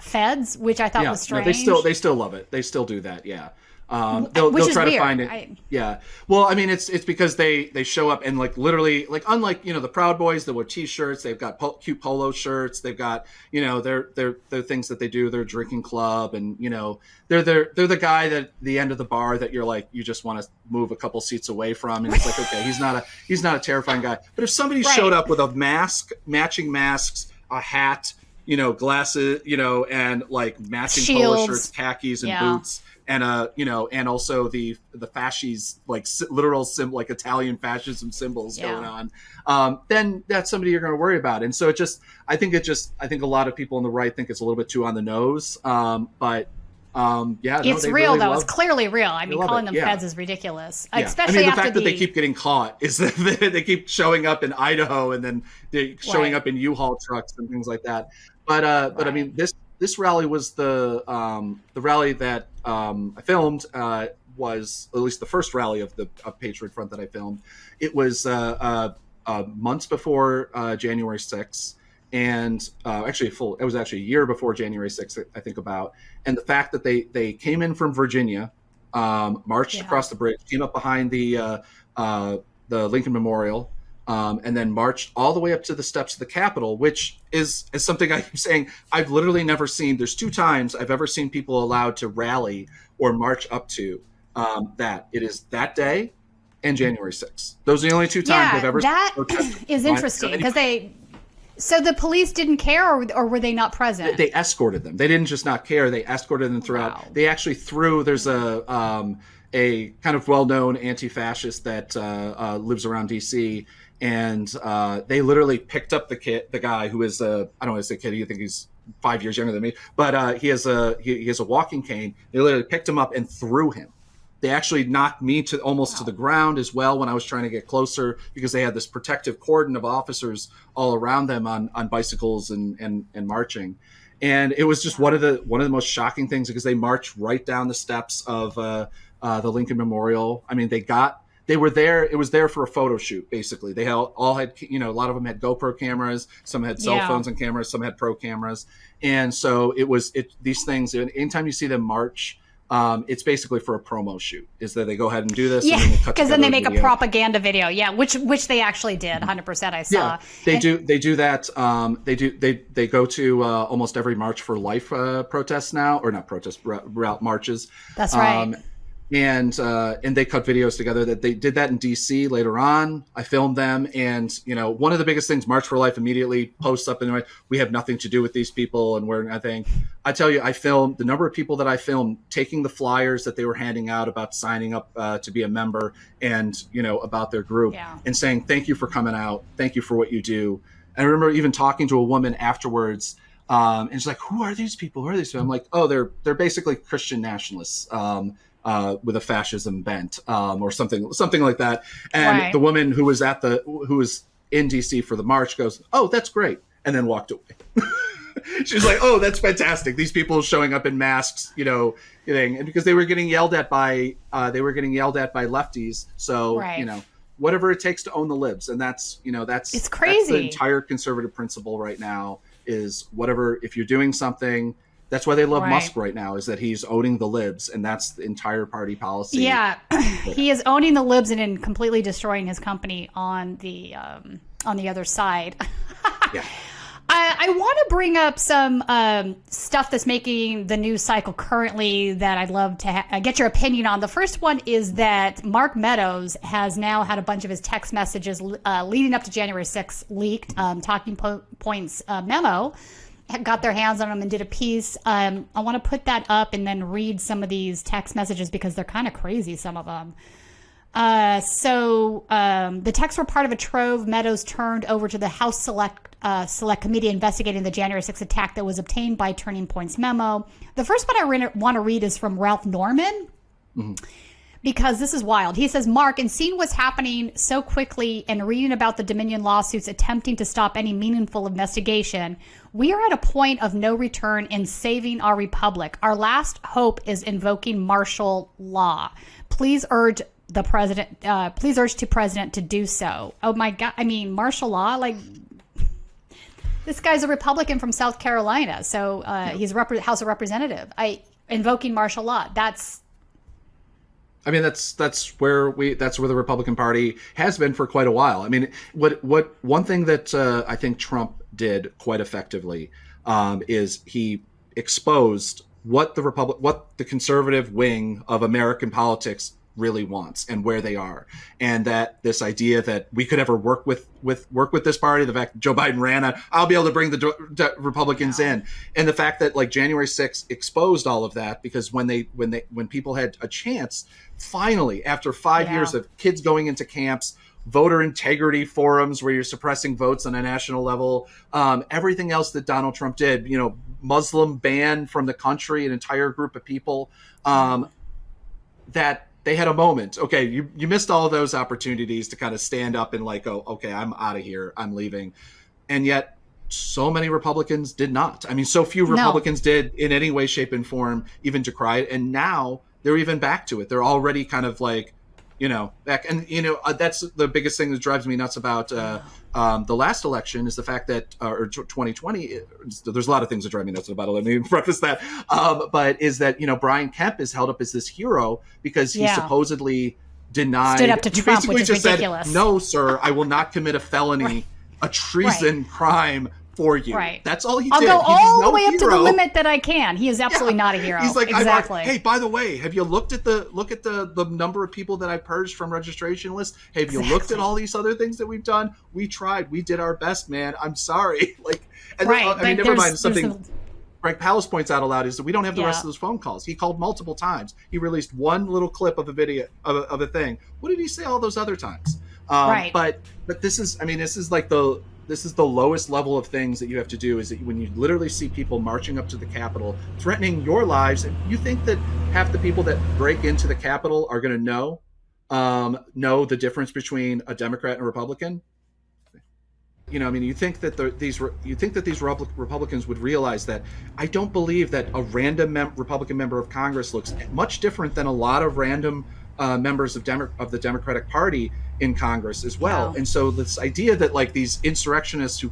feds, which I thought was strange. No, they still love it. They still do that, yeah. They'll try to find it. Yeah. Well, I mean, it's because they show up and like literally, like, unlike, you know, the Proud Boys that wear T-shirts, they've got cute polo shirts, they've got, you know, their things that they do, their drinking club, and, you know, they're the guy that the end of the bar that you're like, you just want to move a couple seats away from, and it's like, okay, he's not a terrifying guy. But if somebody showed up with a mask, matching masks, a hat, you know, glasses, you know, and like matching polo shirts, khakis, and boots. And and also the fascies, like literal like Italian fascism symbols going on. Then that's somebody you're going to worry about. And so I think a lot of people on the right think it's a little bit too on the nose. It's real though. It's clearly real. I mean, calling them feds is ridiculous. Yeah. Especially the fact that they keep getting caught is that they keep showing up in Idaho and then they're showing up in U-Haul trucks and things like that. But I mean, this rally was the rally that I filmed, was at least the first rally of Patriot Front that I filmed. It was months before January 6th, and it was actually a year before January 6th, I think about. And the fact that they came in from Virginia, marched across the bridge, came up behind the Lincoln Memorial, and then marched all the way up to the steps of the Capitol, which is something I keep saying I've literally never seen. There's 2 times I've ever seen people allowed to rally or march up to that. It is that day and January 6th. Those are the only 2 times I've ever seen. That is interesting because So the police didn't care, or were they not present? They escorted them. They didn't just not care. They escorted them throughout. Wow. They actually threw. There's a kind of well-known anti-fascist that lives around D.C. and they literally picked up the guy who is I don't want to say kid. I think he's 5 years younger than me, but he has a walking cane. They literally picked him up and threw him. They actually knocked me almost to the ground as well when I was trying to get closer, because they had this protective cordon of officers all around them on bicycles and marching. And it was just one of the most shocking things, because they marched right down the steps of the Lincoln Memorial. I mean, they were there. It was there for a photo shoot, basically. They all had, a lot of them had GoPro cameras, some had cell phones and cameras, some had pro cameras. And so these things, anytime you see them march, it's basically for a promo shoot, is that they go ahead and do this. Yeah, because then they make a propaganda video. Yeah, which they actually did. 100%. I saw. Yeah, they do that. They go to almost every March for Life protests now, or not protests, route marches. That's right. And they cut videos together. That they did that in DC later on. I filmed them, and one of the biggest things, March for Life immediately posts up and we have nothing to do with these people, and we're nothing. I tell you, I filmed the number of people that I filmed taking the flyers that they were handing out about signing up to be a member, and about their group, and saying thank you for coming out, thank you for what you do. And I remember even talking to a woman afterwards, and she's like, "Who are these people? Who are these people?" I'm like, "Oh, they're basically Christian nationalists." With a fascism bent, or something like that. And the woman who was in DC for the march goes, "Oh, that's great," and then walked away. She's like, "Oh, that's fantastic. These people showing up in masks, and because they were getting yelled at by lefties. So whatever it takes to own the libs, and that's it's crazy. That's the entire conservative principle right now. Is whatever, if you're doing something. That's why they love Musk right now, is that he's owning the libs, and that's the entire party policy. Yeah, he is owning the libs and then completely destroying his company on the other side. Yeah. I want to bring up some stuff that's making the news cycle currently that I'd love to get your opinion on. The first one is that Mark Meadows has now had a bunch of his text messages leading up to January 6th leaked, talking points memo. Got their hands on them and did a piece. I want to put that up and then read some of these text messages because they're kind of crazy, some of them. So the texts were part of a trove Meadows turned over to the House Select Committee investigating the January 6th attack that was obtained by Turning Point's memo. The first one I want to read is from Ralph Norman. Mm-hmm. Because this is wild. He says, "Mark, in seeing what's happening so quickly and reading about the Dominion lawsuits attempting to stop any meaningful investigation, we are at a point of no return in saving our republic. Our last hope is invoking martial law. Please urge the president. Please urge to president to do so." Oh my God! I mean, martial law. Like, this guy's a Republican from South Carolina, so he's House of Representative. Invoking martial law. I mean, that's where the Republican Party has been for quite a while. I mean, one thing that I think Trump did quite effectively is he exposed what the conservative wing of American politics really wants and where they are, and that this idea that we could ever work with this party, the fact that Joe Biden ran I'll be able to bring the Republicans in, and the fact that like January 6th exposed all of that, because when people had a chance, finally, after 5 years of kids going into camps, voter integrity forums where you're suppressing votes on a national level, everything else that Donald Trump did, Muslim ban from the country, an entire group of people, that they had a moment. Okay, you missed all of those opportunities to kind of stand up and like, oh, okay, I'm out of here, I'm leaving. And yet so many Republicans did not. I mean, so few Republicans did in any way, shape, and form even decry it. And now they're even back to it. They're already kind of like, That's the biggest thing that drives me nuts about the last election is the fact that, or 2020, there's a lot of things that drive me nuts about it. Let me preface that. But is that, Brian Kemp is held up as this hero because he supposedly denied. Stood up to Trump, which is ridiculous. Said, no, sir, I will not commit a felony, a treason crime for you. Right. That's all he I'll did. go all the way hero. up to the limit that I can. He is absolutely not a hero. He's like, exactly. Hey, by the way, have you looked at the number of people that I purged from registration lists? Have you looked at all these other things that we've done? We tried. We did our best, man. I'm sorry. Never mind. Something Greg Palast points out aloud is that we don't have the rest of those phone calls. He called multiple times. He released one little clip of a video of a thing. What did he say all those other times? Right. But this is the lowest level of things that you have to do, is that when you literally see people marching up to the Capitol, threatening your lives, and you think that half the people that break into the Capitol are going to know the difference between a Democrat and a Republican? You think that these Republicans would realize that. I don't believe that a random Republican member of Congress looks much different than a lot of random members of the Democratic Party in Congress as well. Wow. And so this idea that these insurrectionists who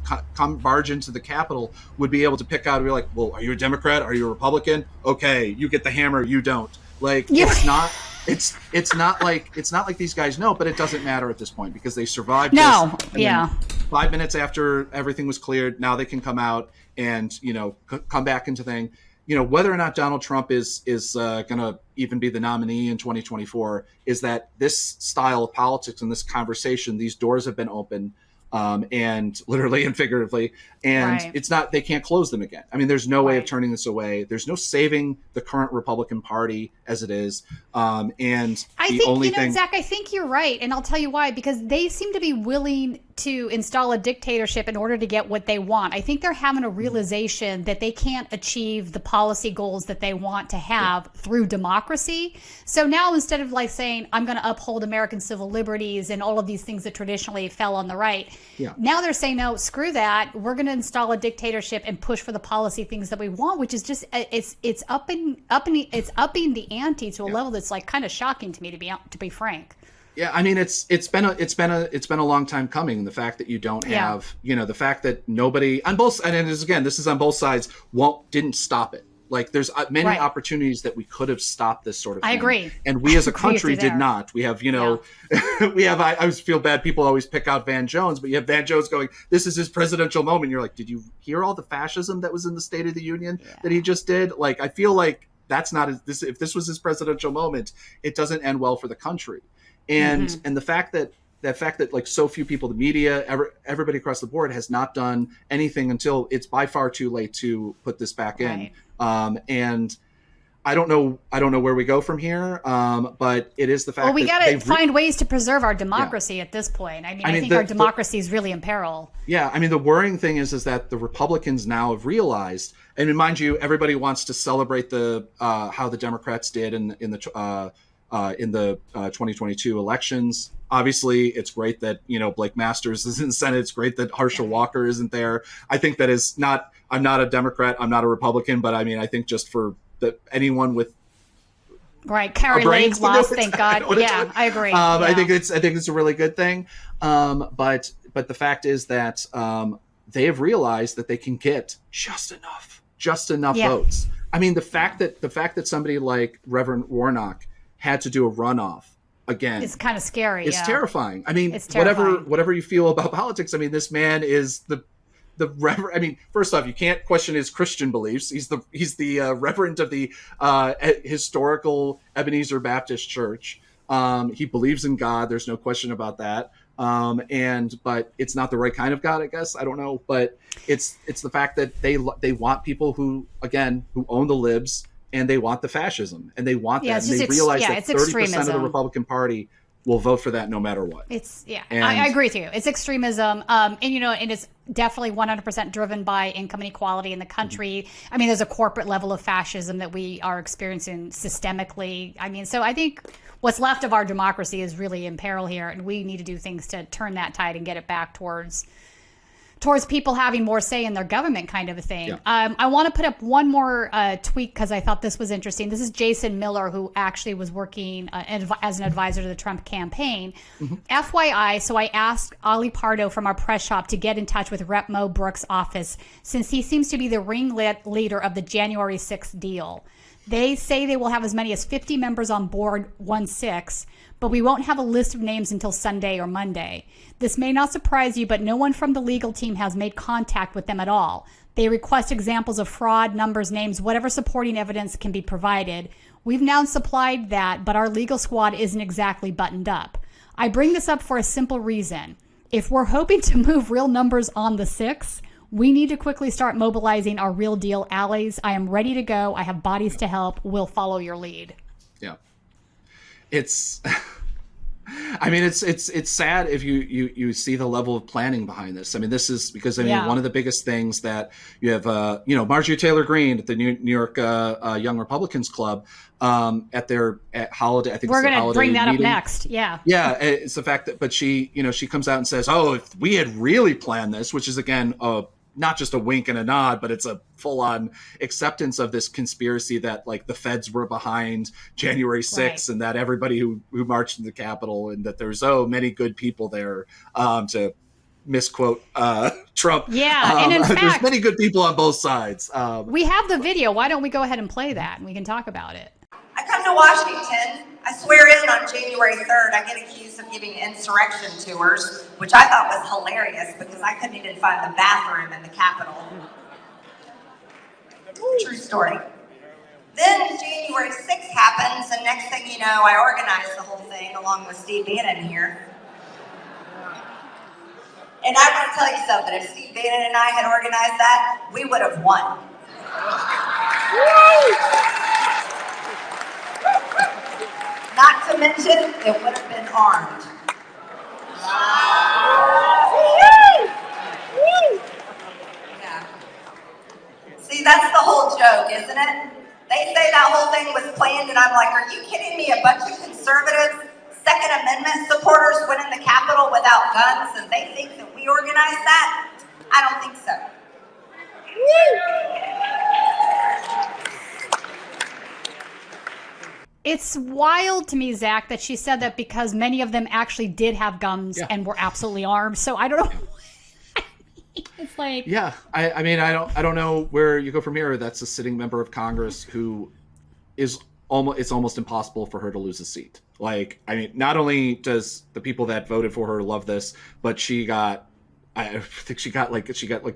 barge into the Capitol would be able to pick out and be like, well, are you a Democrat? Are you a Republican? Okay, you get the hammer, you don't. It's not like these guys know, but it doesn't matter at this point because they survived. No, this, 5 minutes after everything was cleared, now they can come out and come back into thing. Whether or not Donald Trump is going to even be the nominee in 2024, is that this style of politics and this conversation, these doors have been open, and literally and figuratively, and it's not, they can't close them again. There's no way of turning this away. There's no saving the current Republican Party as it is. And Zach, I think you're right. And I'll tell you why, because they seem to be willing to install a dictatorship in order to get what they want. I think they're having a realization that they can't achieve the policy goals that they want to have through democracy. So now instead of saying, I'm going to uphold American civil liberties and all of these things that traditionally fell on the right, now they're saying, no, screw that. We're going to install a dictatorship and push for the policy things that we want, which is just, it's upping the ante to a level that's kind of shocking to me, to be frank. Yeah, it's been a long time coming. The fact that you don't have, the fact that nobody on both, and this is on both sides, didn't stop it. There's many opportunities that we could have stopped this sort of thing. I agree. And we as a country did not. We have, I always feel bad. People always pick out Van Jones, but you have Van Jones going, this is his presidential moment. You're like, did you hear all the fascism that was in the State of the Union that he just did? I feel like that's not if this was his presidential moment, it doesn't end well for the country. And the fact that so few people, the media, everybody across the board has not done anything until it's by far too late to put this back in. And I don't know where we go from here. But it is the fact that we got to find ways to preserve our democracy at this point. I think our democracy is really in peril. Yeah. The worrying thing is that the Republicans now have realized, and mind you, everybody wants to celebrate how the Democrats did in the 2022 elections. Obviously, it's great that Blake Masters is in the Senate. It's great that Herschel Walker isn't there. I think that is not. I'm not a Democrat. I'm not a Republican. But I think just for anyone with Carrie Lake lost. Thank God. Yeah, I agree. I think it's a really good thing. But the fact is that they have realized that they can get just enough votes. The fact that somebody like Reverend Warnock had to do a runoff again, it's kind of scary. It's terrifying. It's terrifying. Whatever you feel about politics, this man is the reverend. First off, you can't question his Christian beliefs. He's the reverend of the historical Ebenezer Baptist Church. He believes in God. There's no question about that. But it's not the right kind of God, I guess. I don't know. But it's the fact that they want people who own the libs. And they want the fascism, and they want that. And they realize that 30% of the Republican Party will vote for that no matter what. I agree with you. It's extremism, and it's definitely 100% driven by income inequality in the country. There's a corporate level of fascism that we are experiencing systemically. So I think what's left of our democracy is really in peril here, and we need to do things to turn that tide and get it back towards towards people having more say in their government, kind of a thing. Yeah. I want to put up one more tweet because I thought this was interesting. This is Jason Miller, who actually was working as an advisor to the Trump campaign. FYI, so I asked Ali Pardo from our press shop to get in touch with Rep. Mo Brooks' office, since he seems to be the ringleader of the January 6th deal. They say they will have as many as 50 members on board 1/6, but we won't have a list of names until Sunday or Monday. This may not surprise you, but no one from the legal team has made contact with them at all. They request examples of fraud, numbers, names, whatever supporting evidence can be provided. We've now supplied that, but our legal squad isn't exactly buttoned up. I bring this up for a simple reason. If we're hoping to move real numbers on the 6th, we need to quickly start mobilizing our real deal allies. I am ready to go. I have bodies to help. We'll follow your lead. Yeah. It's, I mean, it's sad if you see the level of planning behind this. I mean, this is because, I mean, one of the biggest things that you have, Marjorie Taylor Greene at the New York Young Republicans Club at holiday. I think we're going to bring that meeting. Up next. Yeah. Yeah. It's the fact that, but she comes out and says, oh, if we had really planned this, which is again, not just a wink and a nod, but it's a full-on acceptance of this conspiracy that like the feds were behind January 6th and that everybody who marched in the Capitol and that there's many good people there to misquote Trump. Yeah, and in fact, there's many good people on both sides. We have the video. Why don't we go ahead and play that and we can talk about it? I come to Washington. I swear in on January 3rd. I get accused of giving insurrection tours, which I thought was hilarious because I couldn't even find the bathroom in the Capitol. True story. Then January 6th happens, and next thing you know, I organized the whole thing along with Steve Bannon here. And I want to tell you something. If Steve Bannon and I had organized that, we would have won. Not to mention, it would have been armed. Yeah. See, that's the whole joke, isn't it? They say that whole thing was planned, and I'm like, are you kidding me? A bunch of conservatives, Second Amendment supporters went in the Capitol without guns, and they think that we organized that? I don't think so. It's wild to me, Zach, that she said that because many of them actually did have guns and were absolutely armed. So I don't know. It's like, yeah, I mean, I don't know where you go from here. That's a sitting member of Congress who is it's almost impossible for her to lose a seat. Like, I mean, not only does the people that voted for her love this, but I think she got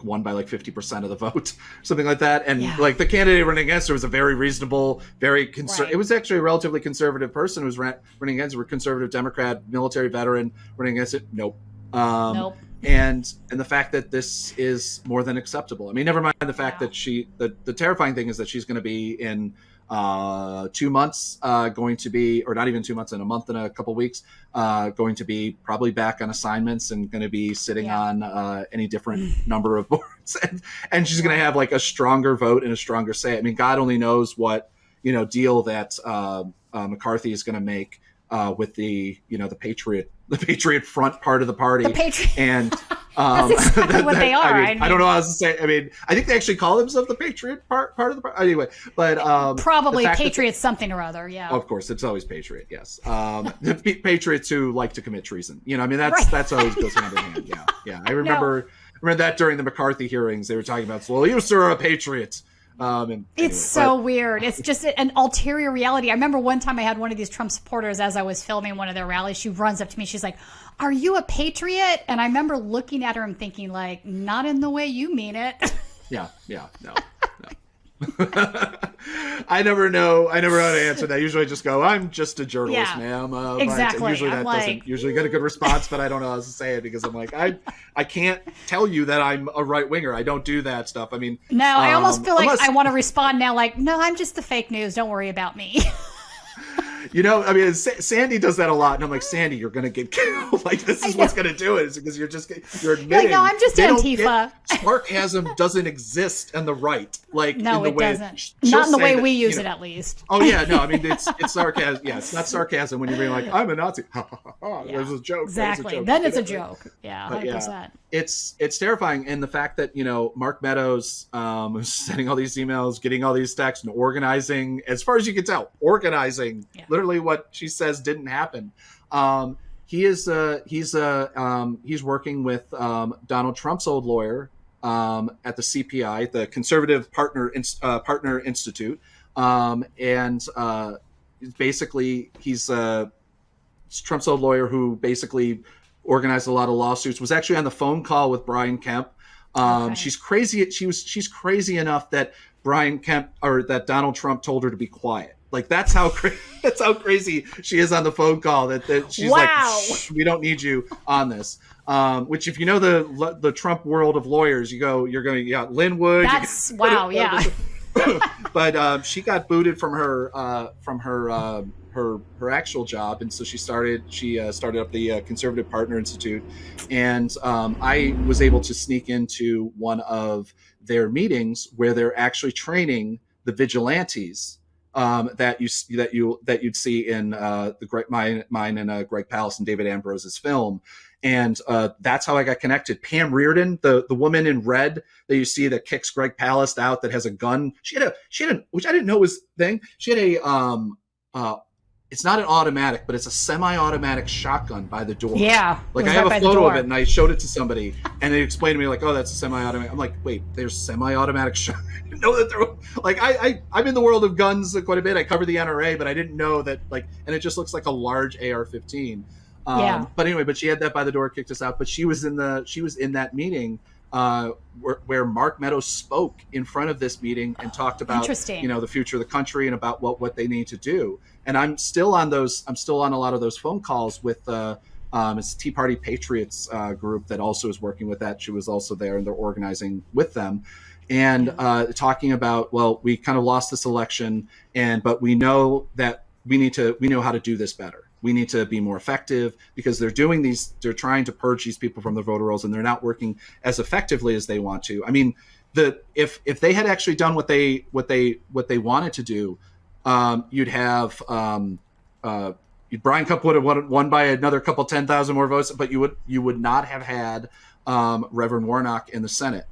won by like 50% of the vote, something like that. And like the candidate running against her was a very reasonable, very it was actually a relatively conservative person who was running against her, a conservative Democrat, military veteran running against it. Nope. Nope. And the fact that this is more than acceptable. I mean, never mind the fact that the terrifying thing is that she's going to be in 2 months, going to be, or not even 2 months, in a month and a couple weeks, going to be probably back on assignments and going to be sitting on any different number of boards. And she's going to have like a stronger vote and a stronger say. I mean, God only knows what, deal that McCarthy is going to make with the Patriot Front part of the party. And that's exactly what they are. I don't know how else to say. I mean, I think they actually call themselves the Patriot part of the party. Anyway, but probably Patriots something or other. Yeah. Of course, it's always Patriot. Yes, the Patriots who like to commit treason. I mean, that's always goes hand in hand. Yeah. I remember that during the McCarthy hearings, they were talking about, well, you sir are a Patriot. It's so weird. It's just an ulterior reality. I remember one time I had one of these Trump supporters as I was filming one of their rallies. She runs up to me. She's like, "Are you a patriot?" And I remember looking at her and thinking, like, not in the way you mean it. No. I never know how to answer that. Usually I just go, I'm just a journalist, ma'am. Exactly. Usually that doesn't usually get a good response, but I don't know how to say it because I'm like, I can't tell you that I'm a right winger. I don't do that stuff. I mean, no, I almost feel like I want to respond now, like, no, I'm just the fake news. Don't worry about me. You know, I mean, Sandy does that a lot, and I'm like, Sandy, you're gonna get killed. Like, this is what's gonna do it, is because you're admitting. Like, no, I'm just Antifa. Sarcasm doesn't exist in the right. Like, no, in the it doesn't. Not in the way we use it, at least. Oh yeah, no, I mean, it's sarcasm. Yeah, it's not sarcasm when you're being like, I'm a Nazi. There's a joke. Exactly. Then it's a joke. Yeah, 100%. Yeah, it's terrifying, and the fact that Mark Meadows was sending all these emails, getting all these texts, and organizing, as far as you can tell, organizing literally what she says didn't happen. He's working with Donald Trump's old lawyer at the CPI, the Conservative Partner Institute, and basically he's Trump's old lawyer who basically organized a lot of lawsuits. Was actually on the phone call with Brian Kemp. She's crazy. She's crazy enough that that Donald Trump told her to be quiet. Like, that's how crazy she is on the phone call. That she's like, we don't need you on this. Which, if you know the Trump world of lawyers, you're going Linwood. That's But she got booted from her actual job, and so she started up the Conservative Partner Institute, and I was able to sneak into one of their meetings where they're actually training the vigilantes that you'd see in mine and Greg Palast and David Ambrose's film. And that's how I got connected. Pam Reardon, the woman in red that you see that kicks Greg Palast out, that has a gun. She had which I didn't know was a thing. She had it's not an automatic, but it's a semi-automatic shotgun by the door. Yeah. Like, I have a photo of it, and I showed it to somebody, and they explained to me, like, oh, that's a semi-automatic. I'm like, wait, there's semi-automatic shotgun. I didn't know that there were, like, I'm in the world of guns quite a bit. I cover the NRA, but I didn't know that, like, and it just looks like a large AR-15. But anyway, but she had that by the door, kicked us out. But she was in that meeting where Mark Meadows spoke in front of this meeting and talked about the future of the country and about what they need to do. And I'm still on a lot of those phone calls with it's Tea Party Patriots group that also is working with that. She was also there, and they're organizing with them and talking about, well, we kind of lost this election, but we know that we know how to do this better. We need to be more effective, because they're trying to purge these people from the voter rolls, and they're not working as effectively as they want to. I mean, if they had actually done what they wanted to do, you'd have Brian Kemp would have won by another 10,000 more votes, but you would not have had Reverend Warnock in the Senate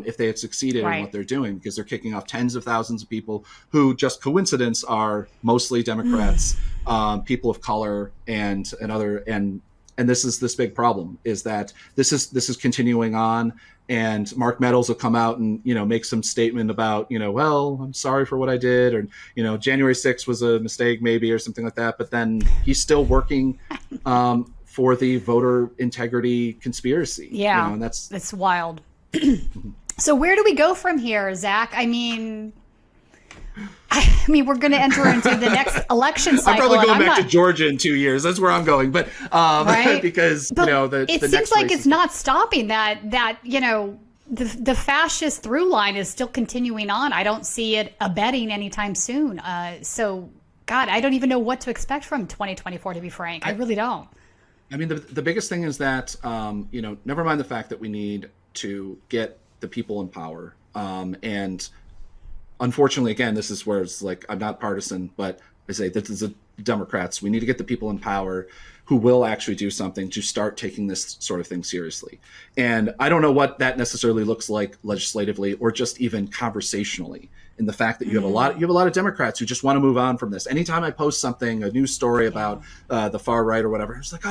if they had succeeded in what they're doing, because they're kicking off tens of thousands of people who, just coincidence, are mostly Democrats, people of color, and this is this big problem, is that this is continuing on. And Mark Meadows will come out and make some statement about well, I'm sorry for what I did, or January 6th was a mistake maybe, or something like that. But then he's still working for the voter integrity conspiracy. Yeah, and that's wild. So where do we go from here, Zach? I mean, we're going to enter into the next election cycle. I'm probably going back to Georgia in 2 years. That's where I'm going. But because it seems like it's not stopping that the fascist through line is still continuing on. I don't see it abating anytime soon. So, God, I don't even know what to expect from 2024. To be frank, I really don't. I mean, the biggest thing is that never mind the fact that we need to get the people in power, and unfortunately, again, this is where it's like, I'm not partisan, but I say this is the Democrats. We need to get the people in power who will actually do something to start taking this sort of thing seriously. And I don't know what that necessarily looks like legislatively, or just even conversationally, in the fact that you have a lot of Democrats who just want to move on from this. Anytime I post something, a news story about the far right or whatever, it's like,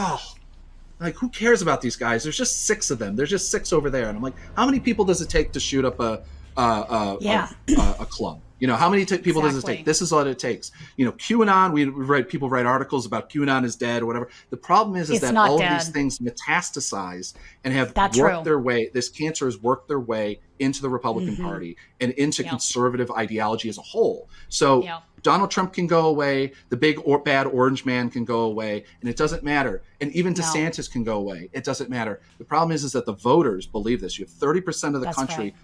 like, who cares about these guys? There's just 6 of them. There's just 6 over there. And I'm like, how many people does it take to shoot up a club? How many people does it take? This is what it takes. QAnon, people write articles about QAnon is dead or whatever. The problem is that all of these things metastasize and have worked their way. This cancer has worked their way into the Republican Party and into conservative ideology as a whole. So Donald Trump can go away. The big bad orange man can go away, and it doesn't matter. And even DeSantis can go away. It doesn't matter. The problem is that the voters believe this. You have 30% of the country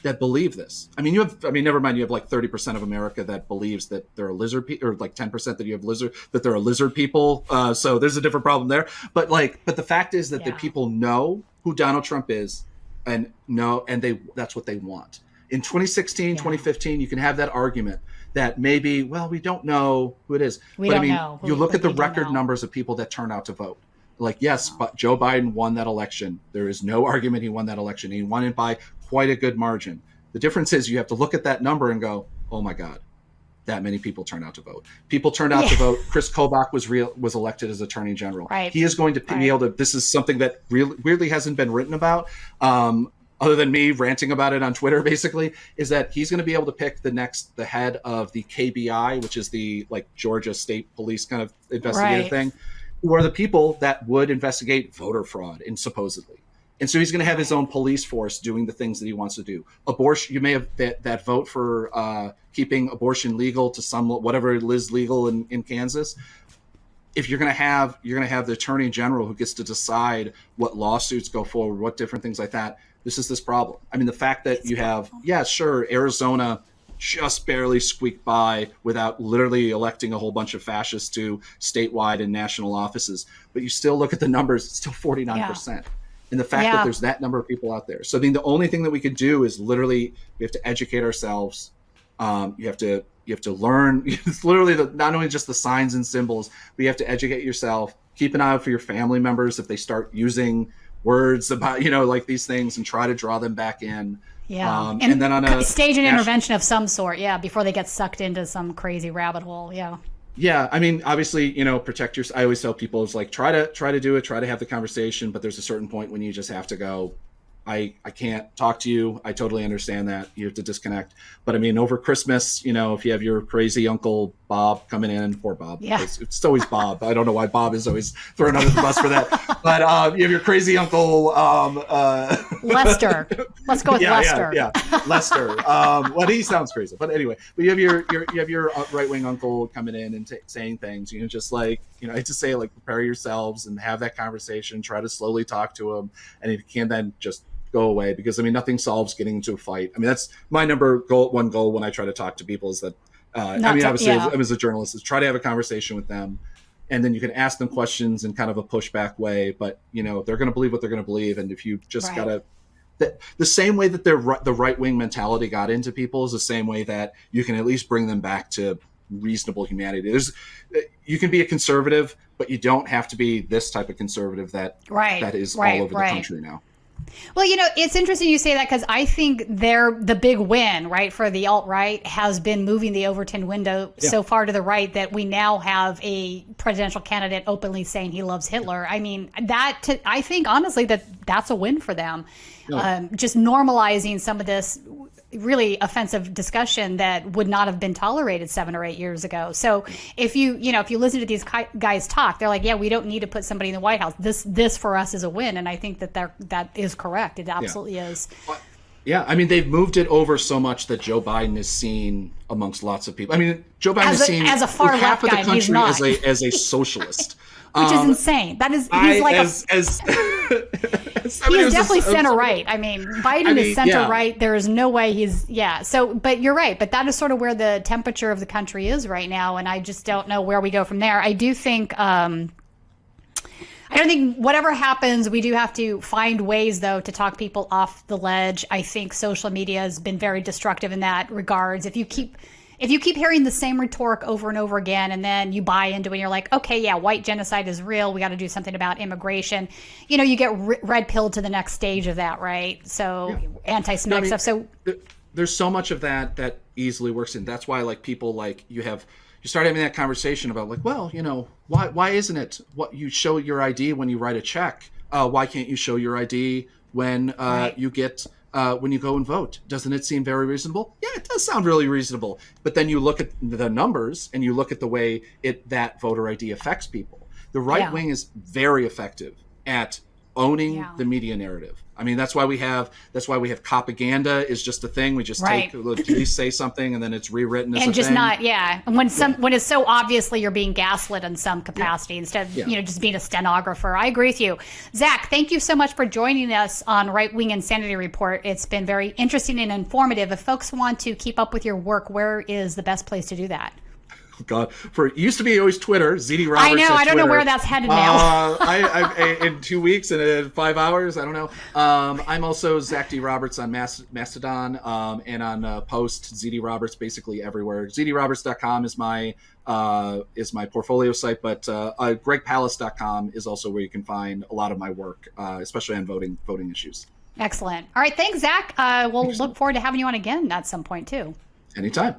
that believe this. I mean, never mind. You have like 30% of America that believes that they're a lizard or like 10% that you have that they're a lizard people. So there's a different problem there. But the fact is that the people know who Donald Trump is and that's what they want. In 2016, 2015, you can have that argument that maybe, well, we don't know who it is. You look at the record numbers of people that turn out to vote. Like, yes, but Joe Biden won that election. There is no argument he won that election. He won it by quite a good margin. The difference is you have to look at that number and go, oh my God, that many people turned out to vote. People turned out to vote. Chris Kobach was elected as Attorney General. Right. He is going to be able to, this is something that weirdly hasn't been written about, other than me ranting about it on Twitter, basically, is that he's going to be able to pick the head of the KBI, which is the Georgia State Police kind of investigative thing, who are the people that would investigate voter fraud and supposedly. And so he's going to have his own police force doing the things that he wants to do. Abortion, you may have that vote for keeping abortion legal to whatever it is legal in Kansas. If you're going to have the Attorney General who gets to decide what lawsuits go forward, what different things like that, this is this problem. I mean, the fact that you have, Arizona just barely squeaked by without literally electing a whole bunch of fascists to statewide and national offices. But you still look at the numbers, it's still 49%. And the fact that there's that number of people out there. So I mean, the only thing that we could do is literally we have to educate ourselves. You have to learn. It's literally not only just the signs and symbols, but you have to educate yourself. Keep an eye out for your family members if they start using words about like these things, and try to draw them back in. Yeah, and then on a stage an intervention of some sort. Yeah, before they get sucked into some crazy rabbit hole. Yeah. Yeah, I mean, obviously, protect your. I always tell people, it's like try to do it, try to have the conversation, but there's a certain point when you just have to go. I can't talk to you. I totally understand that. You have to disconnect. But I mean, over Christmas, if you have your crazy Uncle Bob coming in, poor Bob. Yeah. It's always Bob. I don't know why Bob is always thrown under the bus for that. But you have your crazy Uncle Lester. Let's go with Lester. Yeah, Lester. Well, he sounds crazy. But anyway, but you have your right-wing uncle coming in and saying things, just I just say, prepare yourselves and have that conversation, try to slowly talk to him. And if you can, then just go away, because I mean, nothing solves getting into a fight. I mean, that's my one goal when I try to talk to people is that, obviously as a journalist, is try to have a conversation with them, and then you can ask them questions in kind of a pushback way, but they're going to believe what they're going to believe. And if you just gotta, the same way that the right-wing mentality got into people is the same way that you can at least bring them back to reasonable humanity. You can be a conservative, but you don't have to be this type of conservative that is all over the country now. Well, it's interesting you say that, because I think the big win, right, for the alt-right has been moving the Overton window so far to the right that we now have a presidential candidate openly saying he loves Hitler. I mean, I think honestly that's a win for them. Just normalizing some of this really offensive discussion that would not have been tolerated 7 or 8 years ago. So if you listen to these guys talk, they're like, yeah, we don't need to put somebody in the White House. This for us is a win. And I think that is correct. It absolutely is. Yeah. I mean, they've moved it over so much that Joe Biden is seen amongst lots of people. I mean, Joe Biden is seen as a far half left of the guy, country as a socialist. Which is insane. That is, he's he's definitely center right. I mean, Biden is center right. There is no way he's, So, but you're right. But that is sort of where the temperature of the country is right now. And I just don't know where we go from there. I do think, I don't think whatever happens, we do have to find ways, though, to talk people off the ledge. I think social media has been very destructive in that regards. If you keep hearing the same rhetoric over and over again, and then you buy into it, and you're like, okay, yeah, white genocide is real. We got to do something about immigration. You get red pilled to the next stage of that, right? So anti-Semitic stuff. So there's so much of that easily works in. That's why people you start having that conversation about why isn't it what you show your ID when you write a check? Why can't you show your ID when you get when you go and vote? Doesn't it seem very reasonable? Yeah, it does sound really reasonable. But then you look at the numbers and you look at the way that voter ID affects people. The right wing is very effective at owning the media narrative. I mean, that's why we have propaganda is just a thing. We just take the police say something and then it's rewritten as and a just thing. And when it's so obviously you're being gaslit in some capacity instead of just being a stenographer. I agree with you. Zach, thank you so much for joining us on Right Wing Insanity Report. It's been very interesting and informative. If folks want to keep up with your work, where is the best place to do that? God, it used to be always Twitter. ZD Roberts. I know. I don't know where that's headed now. I in 2 weeks and in 5 hours. I don't know. I'm also Zach D. Roberts on Mastodon and on Post. ZD Roberts basically everywhere. ZDRoberts.com is my portfolio site, but GregPalast.com is also where you can find a lot of my work, especially on voting issues. Excellent. All right. Thanks, Zach. We'll look forward to having you on again at some point too. Anytime.